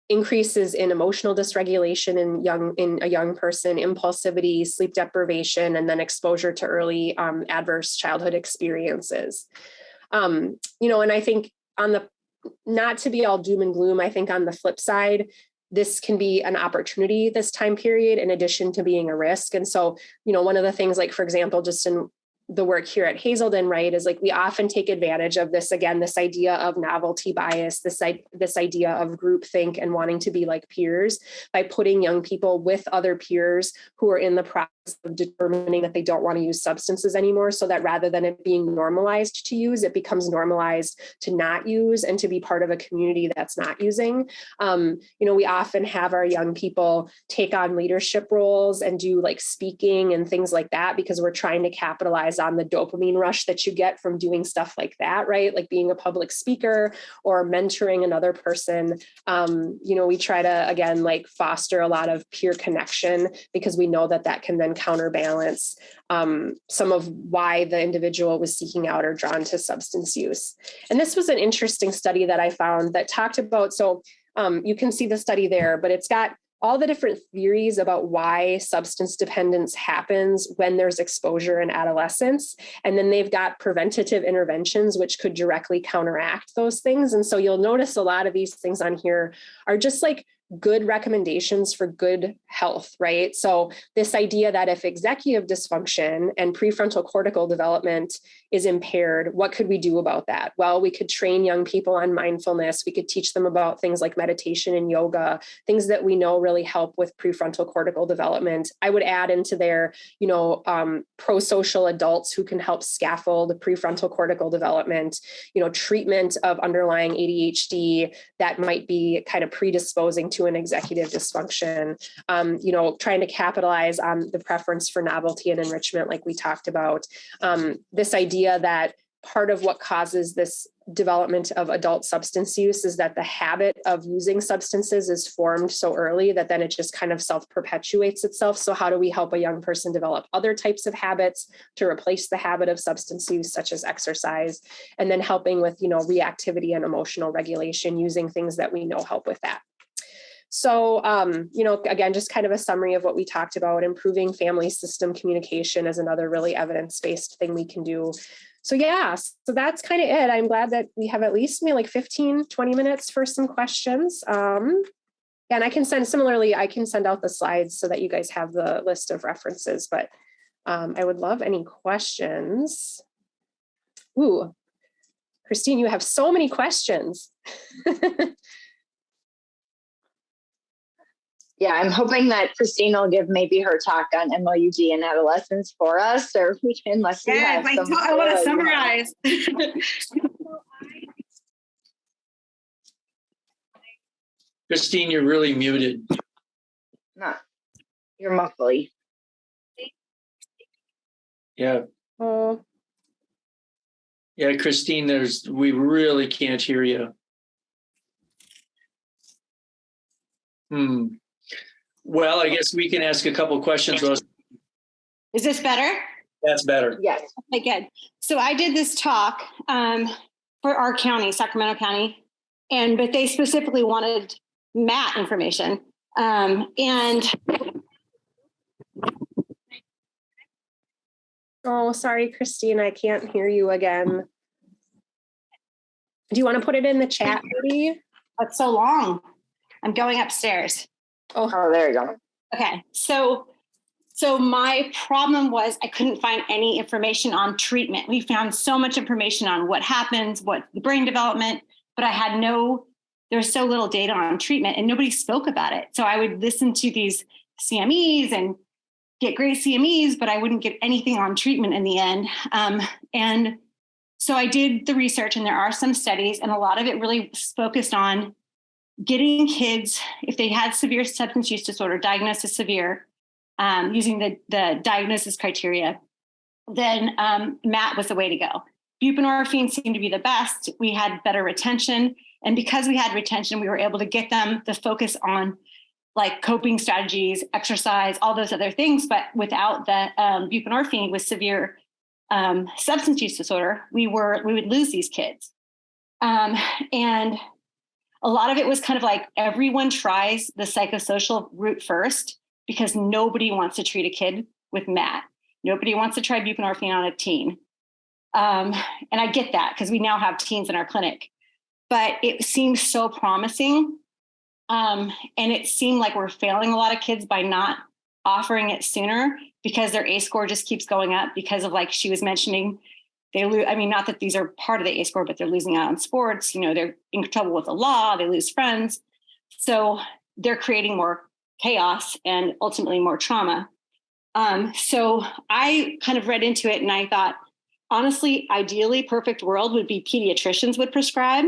increases in emotional dysregulation in a young person, impulsivity, sleep deprivation, and then exposure to early adverse childhood experiences. And I think not to be all doom and gloom, I think on the flip side, this can be an opportunity this time period in addition to being a risk. And so, one of the things, like, for example, just in the work here at Hazelden, right, is like we often take advantage of this, again, this idea of novelty bias, this idea of groupthink and wanting to be like peers by putting young people with other peers who are in the process of determining that they don't want to use substances anymore, so that rather than it being normalized to use, it becomes normalized to not use and to be part of a community that's not using. We often have our young people take on leadership roles and do like speaking and things like that because we're trying to capitalize on the dopamine rush that you get from doing stuff like that, right? Like being a public speaker or mentoring another person. We try to, again, like foster a lot of peer connection because we know that can then counterbalance some of why the individual was seeking out or drawn to substance use. And this was an interesting study that I found that talked about, so you can see the study there, but it's got all the different theories about why substance dependence happens when there's exposure in adolescence. And then they've got preventative interventions, which could directly counteract those things. And so you'll notice a lot of these things on here are just like good recommendations for good health, right? So this idea that if executive dysfunction and prefrontal cortical development is impaired, what could we do about that? Well, we could train young people on mindfulness. We could teach them about things like meditation and yoga, things that we know really help with prefrontal cortical development. I would add into there, pro-social adults who can help scaffold prefrontal cortical development, treatment of underlying ADHD that might be kind of predisposing to an executive dysfunction, trying to capitalize on the preference for novelty and enrichment, like we talked about. This idea that part of what causes this development of adult substance use is that the habit of using substances is formed so early that then it just kind of self-perpetuates itself. So how do we help a young person develop other types of habits to replace the habit of substance use, such as exercise, and then helping with, reactivity and emotional regulation using things that we know help with that. So, again, just kind of a summary of what we talked about. Improving family system communication is another really evidence-based thing we can do. So so that's kind of it. I'm glad that we have at least maybe like 15, 20 minutes for some questions. And I can send out the slides so that you guys have the list of references, but I would love any questions. Ooh, Christine, you have so many questions. Yeah, I'm hoping that Christine will give maybe her talk on MOUD and adolescence for us, or we can, unless you have some. I want to summarize. Christine, you're really muted. No, you're muffly. Yeah. Oh, Yeah, Christine, we really can't hear you. Well, I guess we can ask a couple questions. Is this better? That's better. Yes. Okay, good. So I did this talk for our county, Sacramento County, but they specifically wanted MAT information. oh, sorry, Christine, I can't hear you again. Do you want to put it in the chat, maybe? That's so long. I'm going upstairs. Oh, there you go. Okay, so my problem was I couldn't find any information on treatment. We found so much information on what happens, what the brain development, but there's so little data on treatment and nobody spoke about it. So I would listen to these CMEs and get great CMEs, but I wouldn't get anything on treatment in the end. And so I did the research, and there are some studies, and a lot of it really focused on getting kids, if they had severe substance use disorder, diagnosed as severe, using the diagnosis criteria, then MAT was the way to go. Buprenorphine seemed to be the best. We had better retention. And because we had retention, we were able to get them the focus on like coping strategies, exercise, all those other things. But without the buprenorphine with severe substance use disorder, we would lose these kids. And a lot of it was kind of like everyone tries the psychosocial route first because nobody wants to treat a kid with MAT. Nobody wants to try buprenorphine on a teen. And I get that because we now have teens in our clinic, but it seems so promising. And it seemed like we're failing a lot of kids by not offering it sooner because their ACE score just keeps going up because of, like she was mentioning, not that these are part of the ACE score, but they're losing out on sports. They're in trouble with the law. They lose friends. So they're creating more chaos and ultimately more trauma. So I kind of read into it and I thought, honestly, ideally, perfect world would be pediatricians would prescribe.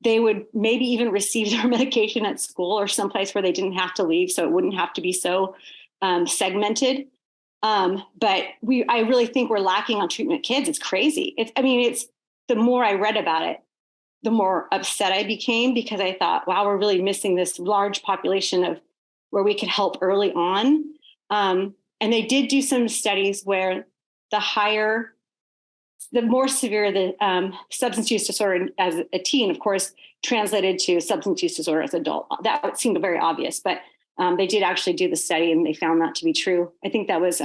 They would maybe even receive their medication at school or someplace where they didn't have to leave. So it wouldn't have to be so segmented. But I really think we're lacking on treatment kids. It's crazy. It's the more I read about it, the more upset I became because I thought, wow, we're really missing this large population of where we could help early on. And they did do some studies where the more severe the substance use disorder as a teen, of course, translated to substance use disorder as an adult. That seemed very obvious, but they did actually do the study and they found that to be true. I think that was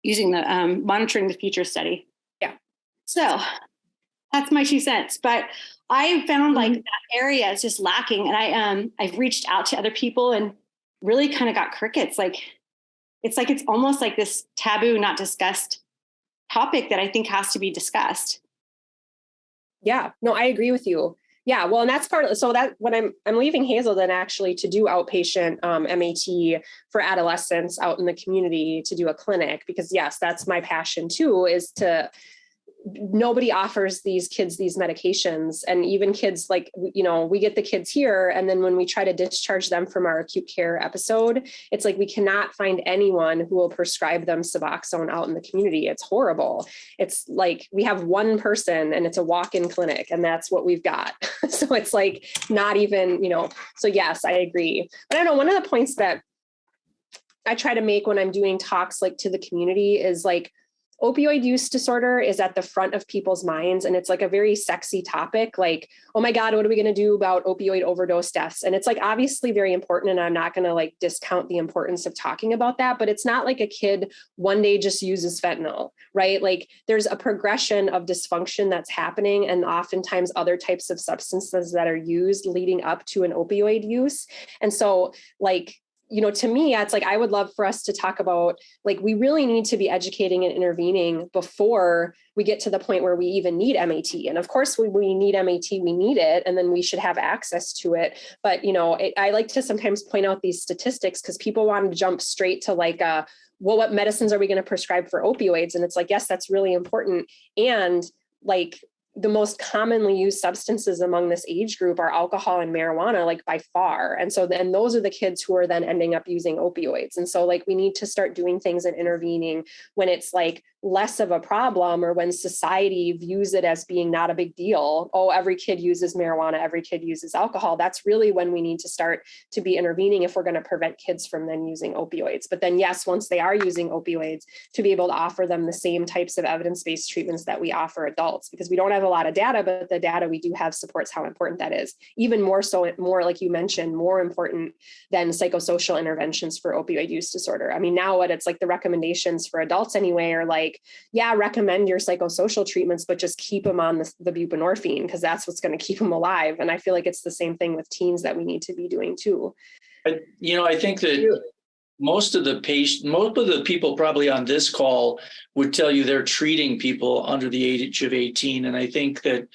using the Monitoring the Future study. Yeah. So that's my 2 cents. But I found like that area is just lacking. And I've reached out to other people and really kind of got crickets. It's almost like this taboo, not discussed topic that I think has to be discussed. Yeah, no, I agree with you. Yeah, well, and that's part of, so that when I'm leaving Hazelden actually to do outpatient MAT for adolescents out in the community to do a clinic, because yes, that's my passion too, is to, nobody offers these kids these medications. And even kids like, you know, we get the kids here. And then when we try to discharge them from our acute care episode, it's like, we cannot find anyone who will prescribe them Suboxone out in the community. It's horrible. It's like, we have one person and it's a walk-in clinic and that's what we've got. So it's like, not even, you know, so yes, I agree. But I know one of the points that I try to make when I'm doing talks like to the community is like, opioid use disorder is at the front of people's minds. And it's like a very sexy topic, like, oh my God, what are we going to do about opioid overdose deaths? And it's like, obviously very important. And I'm not going to like discount the importance of talking about that, but it's not like a kid one day just uses fentanyl, right? Like there's a progression of dysfunction that's happening and oftentimes other types of substances that are used leading up to an opioid use. And so like, you know, to me, it's like, I would love for us to talk about, like, we really need to be educating and intervening before we get to the point where we even need MAT. And of course, we need MAT, we need it, and then we should have access to it. But, you know, I like to sometimes point out these statistics because people want to jump straight to like, well, what medicines are we going to prescribe for opioids? And it's like, yes, that's really important. And like, the most commonly used substances among this age group are alcohol and marijuana, like by far. And so then those are the kids who are then ending up using opioids. And so like, we need to start doing things and intervening when it's like less of a problem or when society views it as being not a big deal. Oh, every kid uses marijuana, every kid uses alcohol. That's really when we need to start to be intervening if we're going to prevent kids from then using opioids. But then yes, once they are using opioids, to be able to offer them the same types of evidence-based treatments that we offer adults, because we don't have a lot of data, but the data we do have supports how important that is. Even more so, more like you mentioned, more important than psychosocial interventions for opioid use disorder. I mean, now what it's like the recommendations for adults anyway are like, yeah, recommend your psychosocial treatments, but just keep them on the buprenorphine because that's what's going to keep them alive. And I feel like it's the same thing with teens that we need to be doing too. I think that most of the people probably on this call would tell you they're treating people under the age of 18. And I think that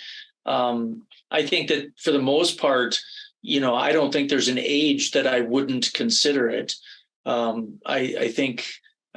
for the most part, you know, I don't think there's an age that I wouldn't consider it. I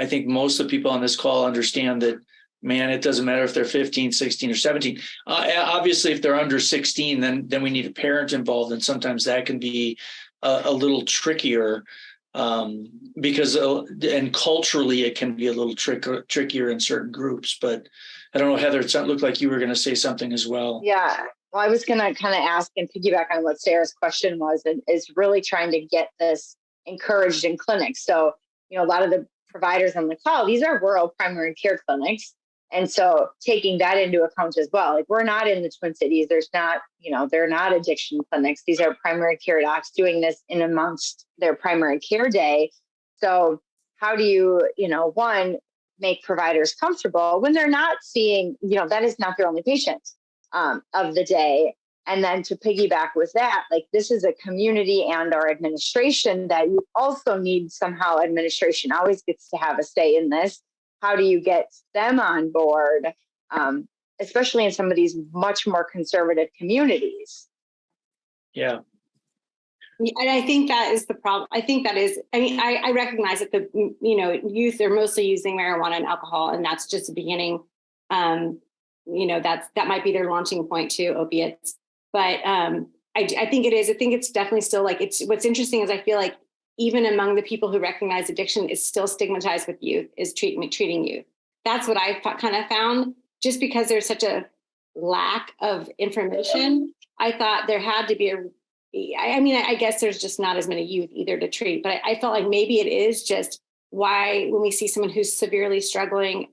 think most of the people on this call understand that, man, it doesn't matter if they're 15, 16 or 17. Obviously, if they're under 16, then we need a parent involved. And sometimes that can be a little trickier. Because and culturally it can be a little trickier in certain groups. But I don't know, Heather, it looked like you were going to say something as well. Yeah, well, I was going to kind of ask and piggyback on what Sarah's question was, and is really trying to get this encouraged in clinics. So, you know, a lot of the providers on the call, these are rural primary care clinics. And so taking that into account as well, like we're not in the Twin Cities. There's not, you know, they're not addiction clinics. These are primary care docs doing this in amongst their primary care day. So how do you, you know, one, make providers comfortable when they're not seeing, you know, that is not their only patient of the day. And then to piggyback with that, like this is a community and our administration that you also need somehow. Administration always gets to have a say in this. How do you get them on board, especially in some of these much more conservative communities? Yeah. And I think that is the problem. I think that is, I mean, I recognize that the, you know, youth are mostly using marijuana and alcohol, and that's just the beginning. You know, that might be their launching point to opiates. But I think it is. I think it's definitely still like, it's, what's interesting is I feel like even among the people who recognize addiction, it's still stigmatized with youth, is treating youth. That's what I kind of found, just because there's such a lack of information. I thought there had to be I guess there's just not as many youth either to treat, but I felt like maybe it is just why, when we see someone who's severely struggling,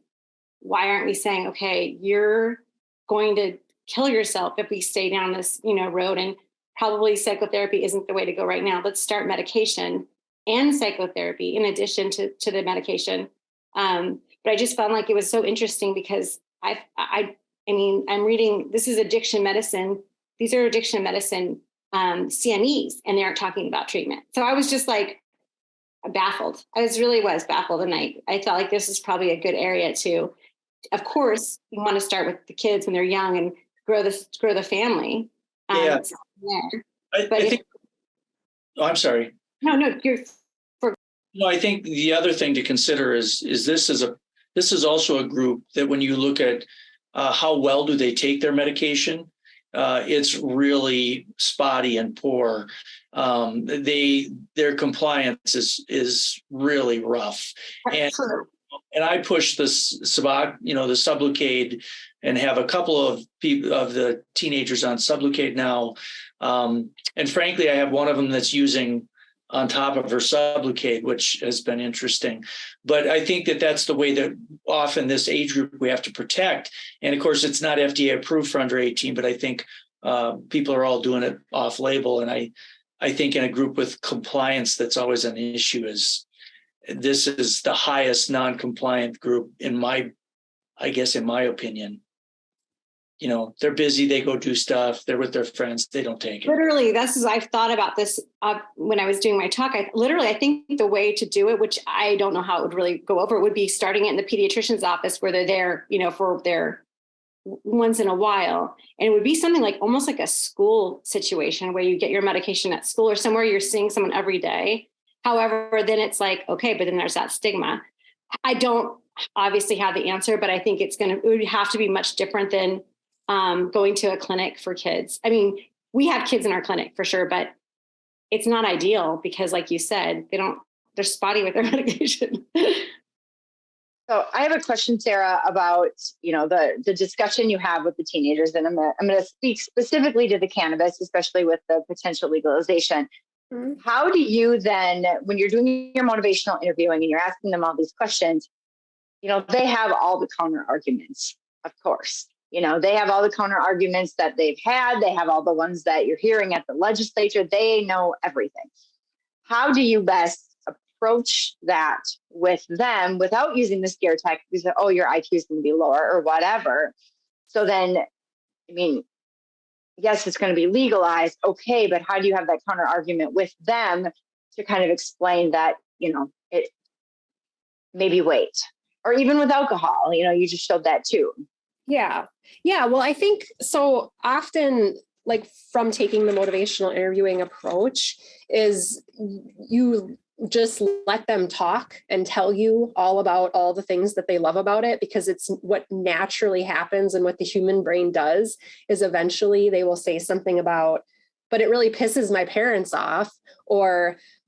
why aren't we saying, okay, you're going to kill yourself if we stay down this, you know, road, and probably psychotherapy isn't the way to go right now. Let's start medication and psychotherapy in addition to the medication. But I just found like it was so interesting because I mean, I'm reading, this is addiction medicine. these are addiction medicine CMEs, and they aren't talking about treatment. So I was just like baffled. Really was baffled. And I felt like this is probably a good area to, of course, you want to start with the kids when they're young and grow the family. Yeah. I think, I'm sorry. No, I think the other thing to consider is this is also a group that when you look at how well do they take their medication, it's really spotty and poor. Their compliance is really rough. And I push this the Sublocade, and have a couple of people of the teenagers on Sublocade now. And frankly, I have one of them that's using on top of her Sublocade, which has been interesting. But I think that that's the way that often this age group we have to protect. And of course, it's not FDA approved for under 18, but I think people are all doing it off label. And I think in a group with compliance, that's always an issue. This is the highest non-compliant group in my opinion. They're busy, they go do stuff, they're with their friends, they don't take it. Literally, I've thought about this when I was doing my talk. I think the way to do it, which I don't know how it would really go over, would be starting it in the pediatrician's office where they're there, for their once in a while. And it would be something like almost like a school situation where you get your medication at school or somewhere you're seeing someone every day. However, then it's like, okay, but then there's that stigma. I don't obviously have the answer, but I think it would have to be much different than going to a clinic for kids. I mean, we have kids in our clinic for sure, but it's not ideal because, like you said, they're spotty with their medication. So I have a question, Sarah, about, the discussion you have with the teenagers, and I'm going to speak specifically to the cannabis, especially with the potential legalization. Mm-hmm. How do you then, when you're doing your motivational interviewing and you're asking them all these questions, they have all the counter arguments, of course. They have all the counter arguments that they've had. They have all the ones that you're hearing at the legislature. They know everything. How do you best approach that with them without using the scare tactics of, oh, your IQ is going to be lower or whatever? So then, yes, it's going to be legalized. Okay, but how do you have that counter argument with them to kind of explain that, it maybe wait, or even with alcohol, you just showed that too. Yeah. Well, I think so often, like from taking the motivational interviewing approach, is you just let them talk and tell you all about all the things that they love about it, because it's what naturally happens. And what the human brain does is eventually they will say something about, but it really pisses my parents off,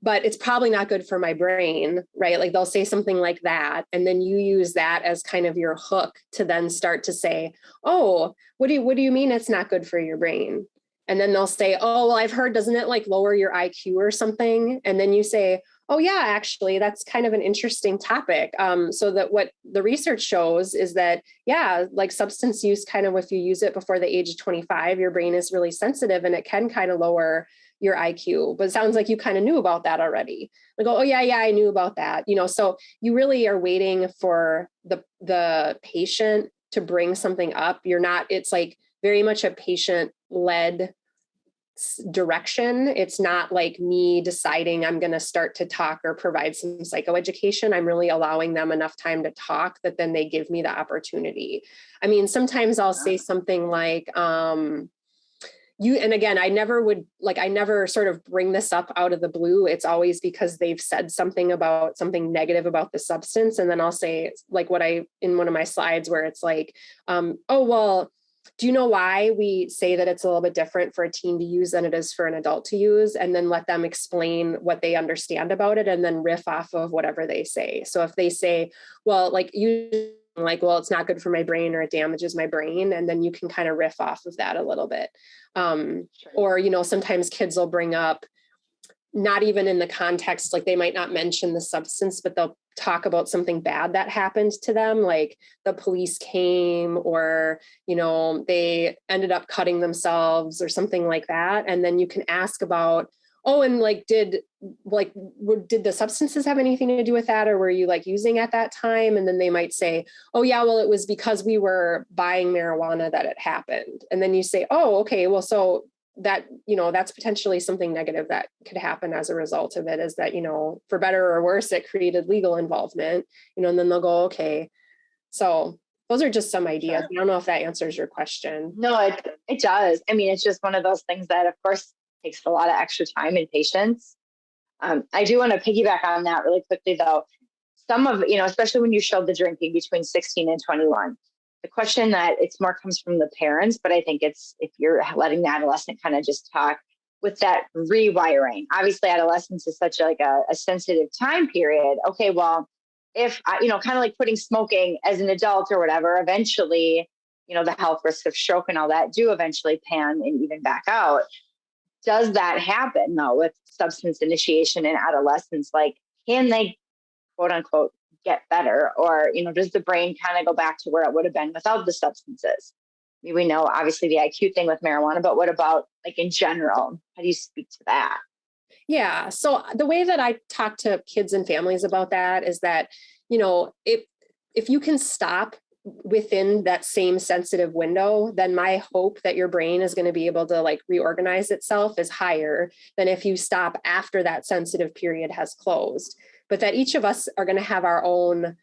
but it's probably not good for my brain, right? Like they'll say something like that. And then you use that as kind of your hook to then start to say, oh, what do you mean it's not good for your brain? And then they'll say, oh, well, I've heard, doesn't it like lower your IQ or something? And then you say, oh yeah, actually, that's kind of an interesting topic. So that what the research shows is that, yeah, like substance use, kind of if you use it before the age of 25, your brain is really sensitive and it can kind of lower your IQ. But it sounds like you kind of knew about that already. Like, oh yeah, I knew about that. So you really are waiting for the patient to bring something up. It's like very much a patient-led direction. It's not like me deciding I'm going to start to talk or provide some psychoeducation. I'm really allowing them enough time to talk that then they give me the opportunity. Sometimes I'll say something like, and again, I never sort of bring this up out of the blue. It's always because they've said something negative about the substance. And then I'll say like in one of my slides where it's like, oh, well, do you know why we say that it's a little bit different for a teen to use than it is for an adult to use? And then let them explain what they understand about it and then riff off of whatever they say. So if they say, well, well, it's not good for my brain or it damages my brain. And then you can kind of riff off of that a little bit. Sure. Or, sometimes kids will bring up, not even in the context, like they might not mention the substance, but they'll talk about something bad that happened to them, like the police came or, they ended up cutting themselves or something like that. And then you can ask about, Oh, and like, did the substances have anything to do with that? Or were you like using at that time? And then they might say, oh yeah, well, it was because we were buying marijuana that it happened. And then you say, oh, okay, well, so that, that's potentially something negative that could happen as a result of it, is that, for better or worse, it created legal involvement, and then they'll go, okay. So those are just some ideas. I don't know if that answers your question. No, it does. I mean, it's just one of those things that, of course, takes a lot of extra time and patience. I do want to piggyback on that really quickly, though. Some of, especially when you showed the drinking between 16 and 21, the question that it's more comes from the parents, but I think it's if you're letting the adolescent kind of just talk with that rewiring. Obviously, adolescence is such like a sensitive time period. Okay, well, if kind of like putting smoking as an adult or whatever, eventually, the health risks of stroke and all that do eventually pan and even back out. Does that happen though with substance initiation in adolescence? Like, can they quote unquote get better? Or, does the brain kind of go back to where it would have been without the substances? I mean, we know obviously the IQ thing with marijuana, but what about like in general? How do you speak to that? Yeah. So the way that I talk to kids and families about that is that, if you can stop within that same sensitive window, then my hope that your brain is going to be able to like reorganize itself is higher than if you stop after that sensitive period has closed. But that each of us are going to have our own,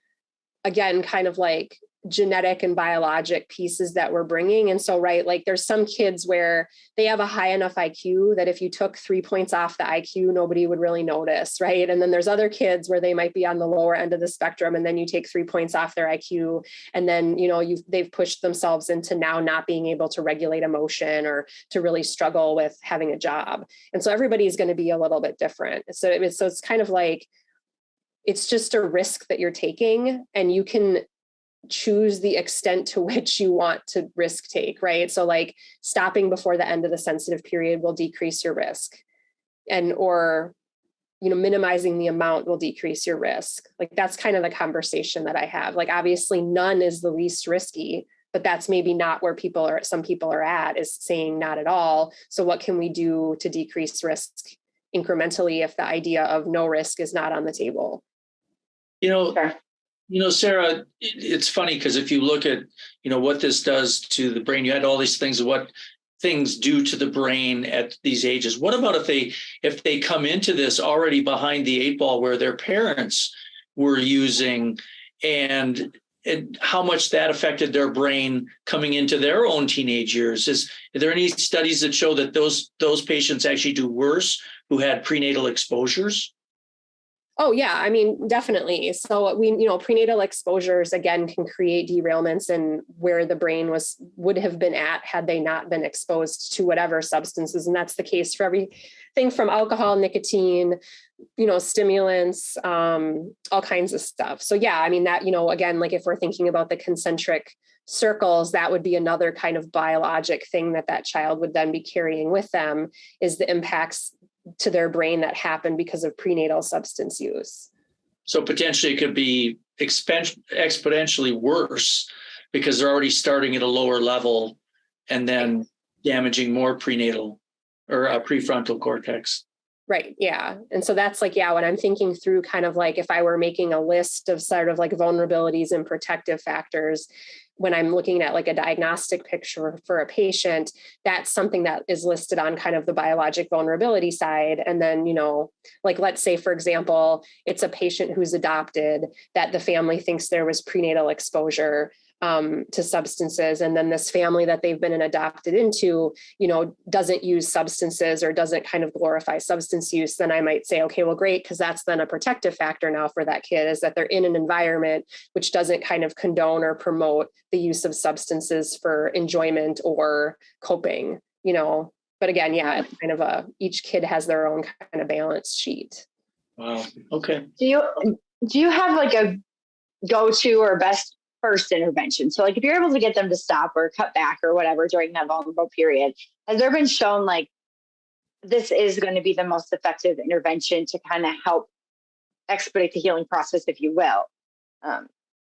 again, kind of like genetic and biologic pieces that we're bringing. And so, right, like there's some kids where they have a high enough IQ that if you took 3 points off the IQ, nobody would really notice, right? And then there's other kids where they might be on the lower end of the spectrum, and then you take 3 points off their IQ, and then, they've pushed themselves into now not being able to regulate emotion or to really struggle with having a job. And so everybody's going to be a little bit different. So it's kind of like, it's just a risk that you're taking, and you can choose the extent to which you want to risk take, right? So like stopping before the end of the sensitive period will decrease your risk, or minimizing the amount will decrease your risk. Like that's kind of the conversation that I have. Like obviously none is the least risky, but that's maybe not where some people are at, is saying not at all. So what can we do to decrease risk incrementally if the idea of no risk is not on the table? Sure. Sarah, it's funny because if you look at, what this does to the brain, you had all these things, what things do to the brain at these ages. What about if they come into this already behind the 8 ball where their parents were using, and how much that affected their brain coming into their own teenage years? Are there any studies that show that those patients actually do worse who had prenatal exposures? Oh yeah, I mean, definitely. So prenatal exposures again can create derailments in where the brain would have been at had they not been exposed to whatever substances. And that's the case for everything from alcohol, nicotine, stimulants, all kinds of stuff. So yeah, I mean that, again, like if we're thinking about the concentric circles, that would be another kind of biologic thing that child would then be carrying with them, is the impacts to their brain that happen because of prenatal substance use. So potentially it could be exponentially worse because they're already starting at a lower level and then damaging more prenatal or prefrontal cortex. Right. Yeah. And so that's like, when I'm thinking through kind of like if I were making a list of sort of like vulnerabilities and protective factors, when I'm looking at like a diagnostic picture for a patient, that's something that is listed on kind of the biologic vulnerability side. And then, like, let's say, for example, it's a patient who's adopted that the family thinks there was prenatal exposure to substances. And then this family that they've been adopted into, doesn't use substances or doesn't kind of glorify substance use. Then I might say, okay, well, great. Because that's then a protective factor now for that kid, is that they're in an environment which doesn't kind of condone or promote the use of substances for enjoyment or coping, but again, it's kind of each kid has their own kind of balance sheet. Wow. Okay. Do you have like a go-to or best first intervention? So like if you're able to get them to stop or cut back or whatever during that vulnerable period, has there been shown like this is going to be the most effective intervention to kind of help expedite the healing process, if you will?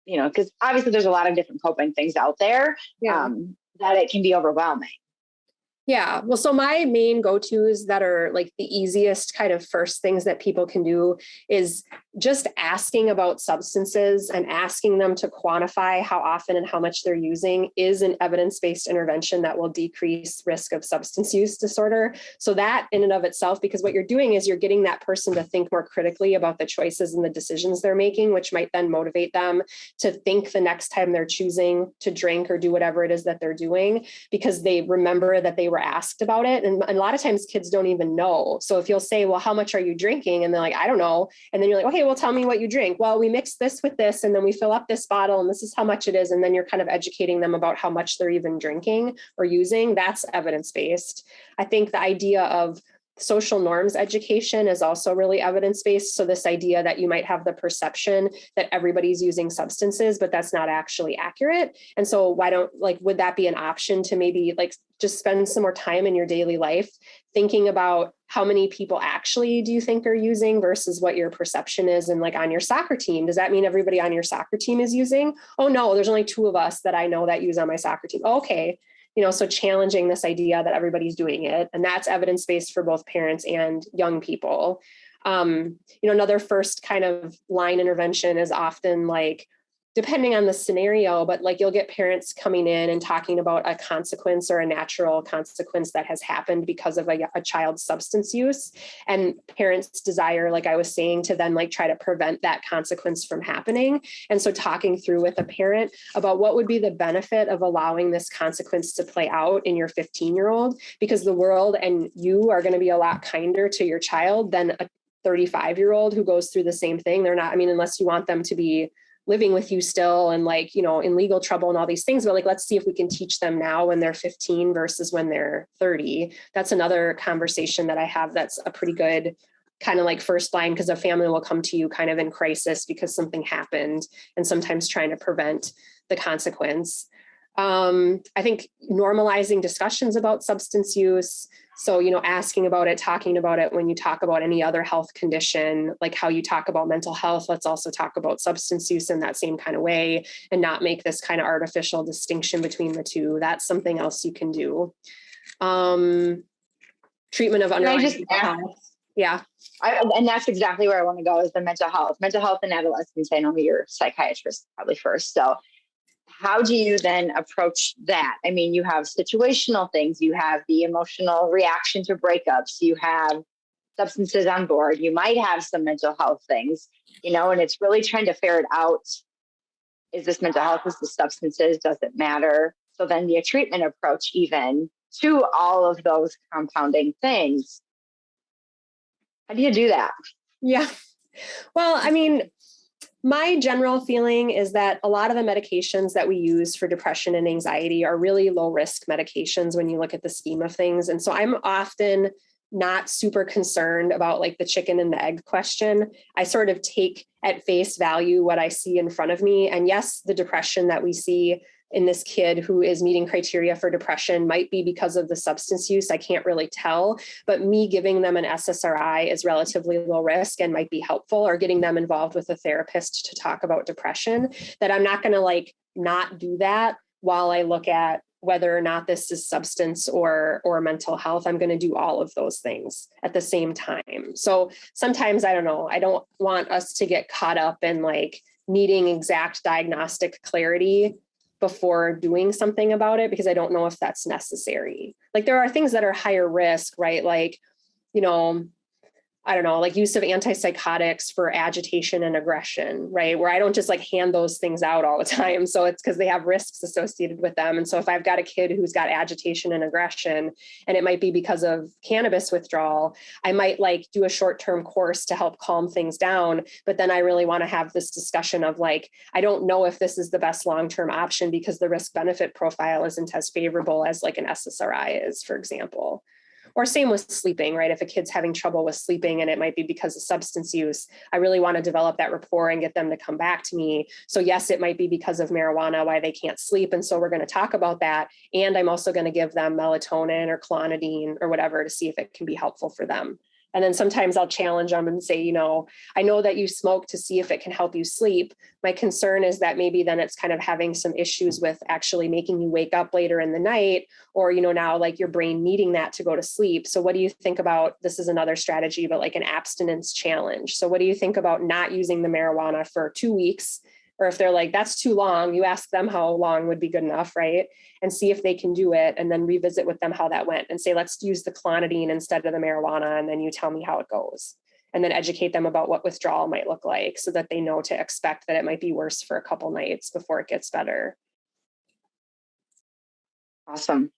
Because obviously there's a lot of different coping things out there that it can be overwhelming. Yeah. Well, so my main go-tos that are like the easiest kind of first things that people can do is just asking about substances and asking them to quantify how often and how much they're using is an evidence-based intervention that will decrease risk of substance use disorder. So that in and of itself, because what you're doing is you're getting that person to think more critically about the choices and the decisions they're making, which might then motivate them to think the next time they're choosing to drink or do whatever it is that they're doing, because they remember that they were asked about it. And a lot of times kids don't even know. So if you'll say, well, how much are you drinking? And they're like, I don't know. And then you're like, okay, well, tell me what you drink. Well, we mix this with this, and then we fill up this bottle, and this is how much it is. And then you're kind of educating them about how much they're even drinking or using. That's evidence-based. I think the idea of social norms education is also really evidence-based. So this idea that you might have the perception that everybody's using substances, but that's not actually accurate. And so would that be an option to maybe like just spend some more time in your daily life thinking about how many people actually do you think are using versus what your perception is? And like on your soccer team, does that mean everybody on your soccer team is using? Oh no, there's only 2 of us that I know that use on my soccer team. Okay. So challenging this idea that everybody's doing it. And that's evidence-based for both parents and young people. Another first kind of line intervention is often like, depending on the scenario, but like you'll get parents coming in and talking about a consequence or a natural consequence that has happened because of a child's substance use. And parents desire, like I was saying, to then like try to prevent that consequence from happening. And so talking through with a parent about what would be the benefit of allowing this consequence to play out in your 15-year-old, because the world and you are going to be a lot kinder to your child than a 35-year-old who goes through the same thing. They're not, unless you want them to be living with you still and like, in legal trouble and all these things, but like, let's see if we can teach them now when they're 15 versus when they're 30. That's another conversation that I have. That's a pretty good kind of like first line, because a family will come to you kind of in crisis because something happened, and sometimes trying to prevent the consequence. I think normalizing discussions about substance use. So, asking about it, talking about it when you talk about any other health condition, like how you talk about mental health, let's also talk about substance use in that same kind of way and not make this kind of artificial distinction between the two. That's something else you can do. Treatment of underlying. Yeah. And that's exactly where I want to go, is the mental health and adolescence. I know you're a psychiatrist probably first. So how do you then approach that? You have situational things, you have the emotional reaction to breakups, you have substances on board, you might have some mental health things, and it's really trying to ferret out, is this mental health, is this substances, does it matter? So then the treatment approach even to all of those compounding things. How do you do that? Yeah. Well, my general feeling is that a lot of the medications that we use for depression and anxiety are really low risk medications when you look at the scheme of things. And so I'm often not super concerned about like the chicken and the egg question. I sort of take at face value what I see in front of me. And yes, the depression that we see in this kid who is meeting criteria for depression might be because of the substance use. I can't really tell, but me giving them an SSRI is relatively low risk and might be helpful, or getting them involved with a therapist to talk about depression, that I'm not going to like not do that while I look at whether or not this is substance or mental health. I'm going to do all of those things at the same time. So sometimes, I don't know, I don't want us to get caught up in like needing exact diagnostic clarity before doing something about it, because I don't know if that's necessary. Like there are things that are higher risk, right? Like, I don't know, like use of antipsychotics for agitation and aggression, right? Where I don't just like hand those things out all the time. So it's because they have risks associated with them. And so if I've got a kid who's got agitation and aggression, and it might be because of cannabis withdrawal, I might like do a short-term course to help calm things down. But then I really want to have this discussion of like, I don't know if this is the best long-term option because the risk benefit profile isn't as favorable as like an SSRI is, for example. Or same with sleeping, right? If a kid's having trouble with sleeping and it might be because of substance use, I really want to develop that rapport and get them to come back to me. So yes, it might be because of marijuana why they can't sleep. And so we're going to talk about that. And I'm also going to give them melatonin or clonidine or whatever to see if it can be helpful for them. And then sometimes I'll challenge them and say, I know that you smoke to see if it can help you sleep. My concern is that maybe then it's kind of having some issues with actually making you wake up later in the night, or, now like your brain needing that to go to sleep. So what do you think about, this is another strategy, but like an abstinence challenge. So what do you think about not using the marijuana for 2 weeks? Or if they're like, that's too long, you ask them how long would be good enough, right? And see if they can do it, and then revisit with them how that went and say, let's use the clonidine instead of the marijuana. And then you tell me how it goes, and then educate them about what withdrawal might look like so that they know to expect that it might be worse for a couple nights before it gets better. Awesome.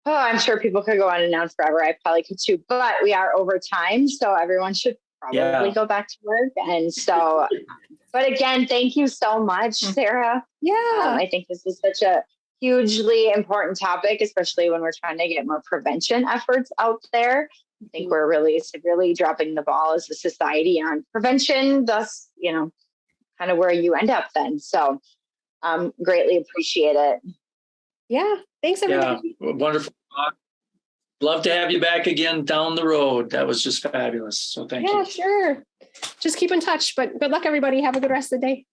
Oh, I'm sure people could go on and on forever. I probably could too, but we are over time. So everyone should probably go back to work. And so, but again, thank you so much, Sarah. Yeah. I think this is such a hugely important topic, especially when we're trying to get more prevention efforts out there. I think we're really severely dropping the ball as a society on prevention, thus, kind of where you end up then. So greatly appreciate it. Yeah. Thanks, everybody. Yeah, wonderful. Love to have you back again down the road. That was just fabulous. So thank you. Yeah, sure. Just keep in touch, but good luck, everybody. Have a good rest of the day.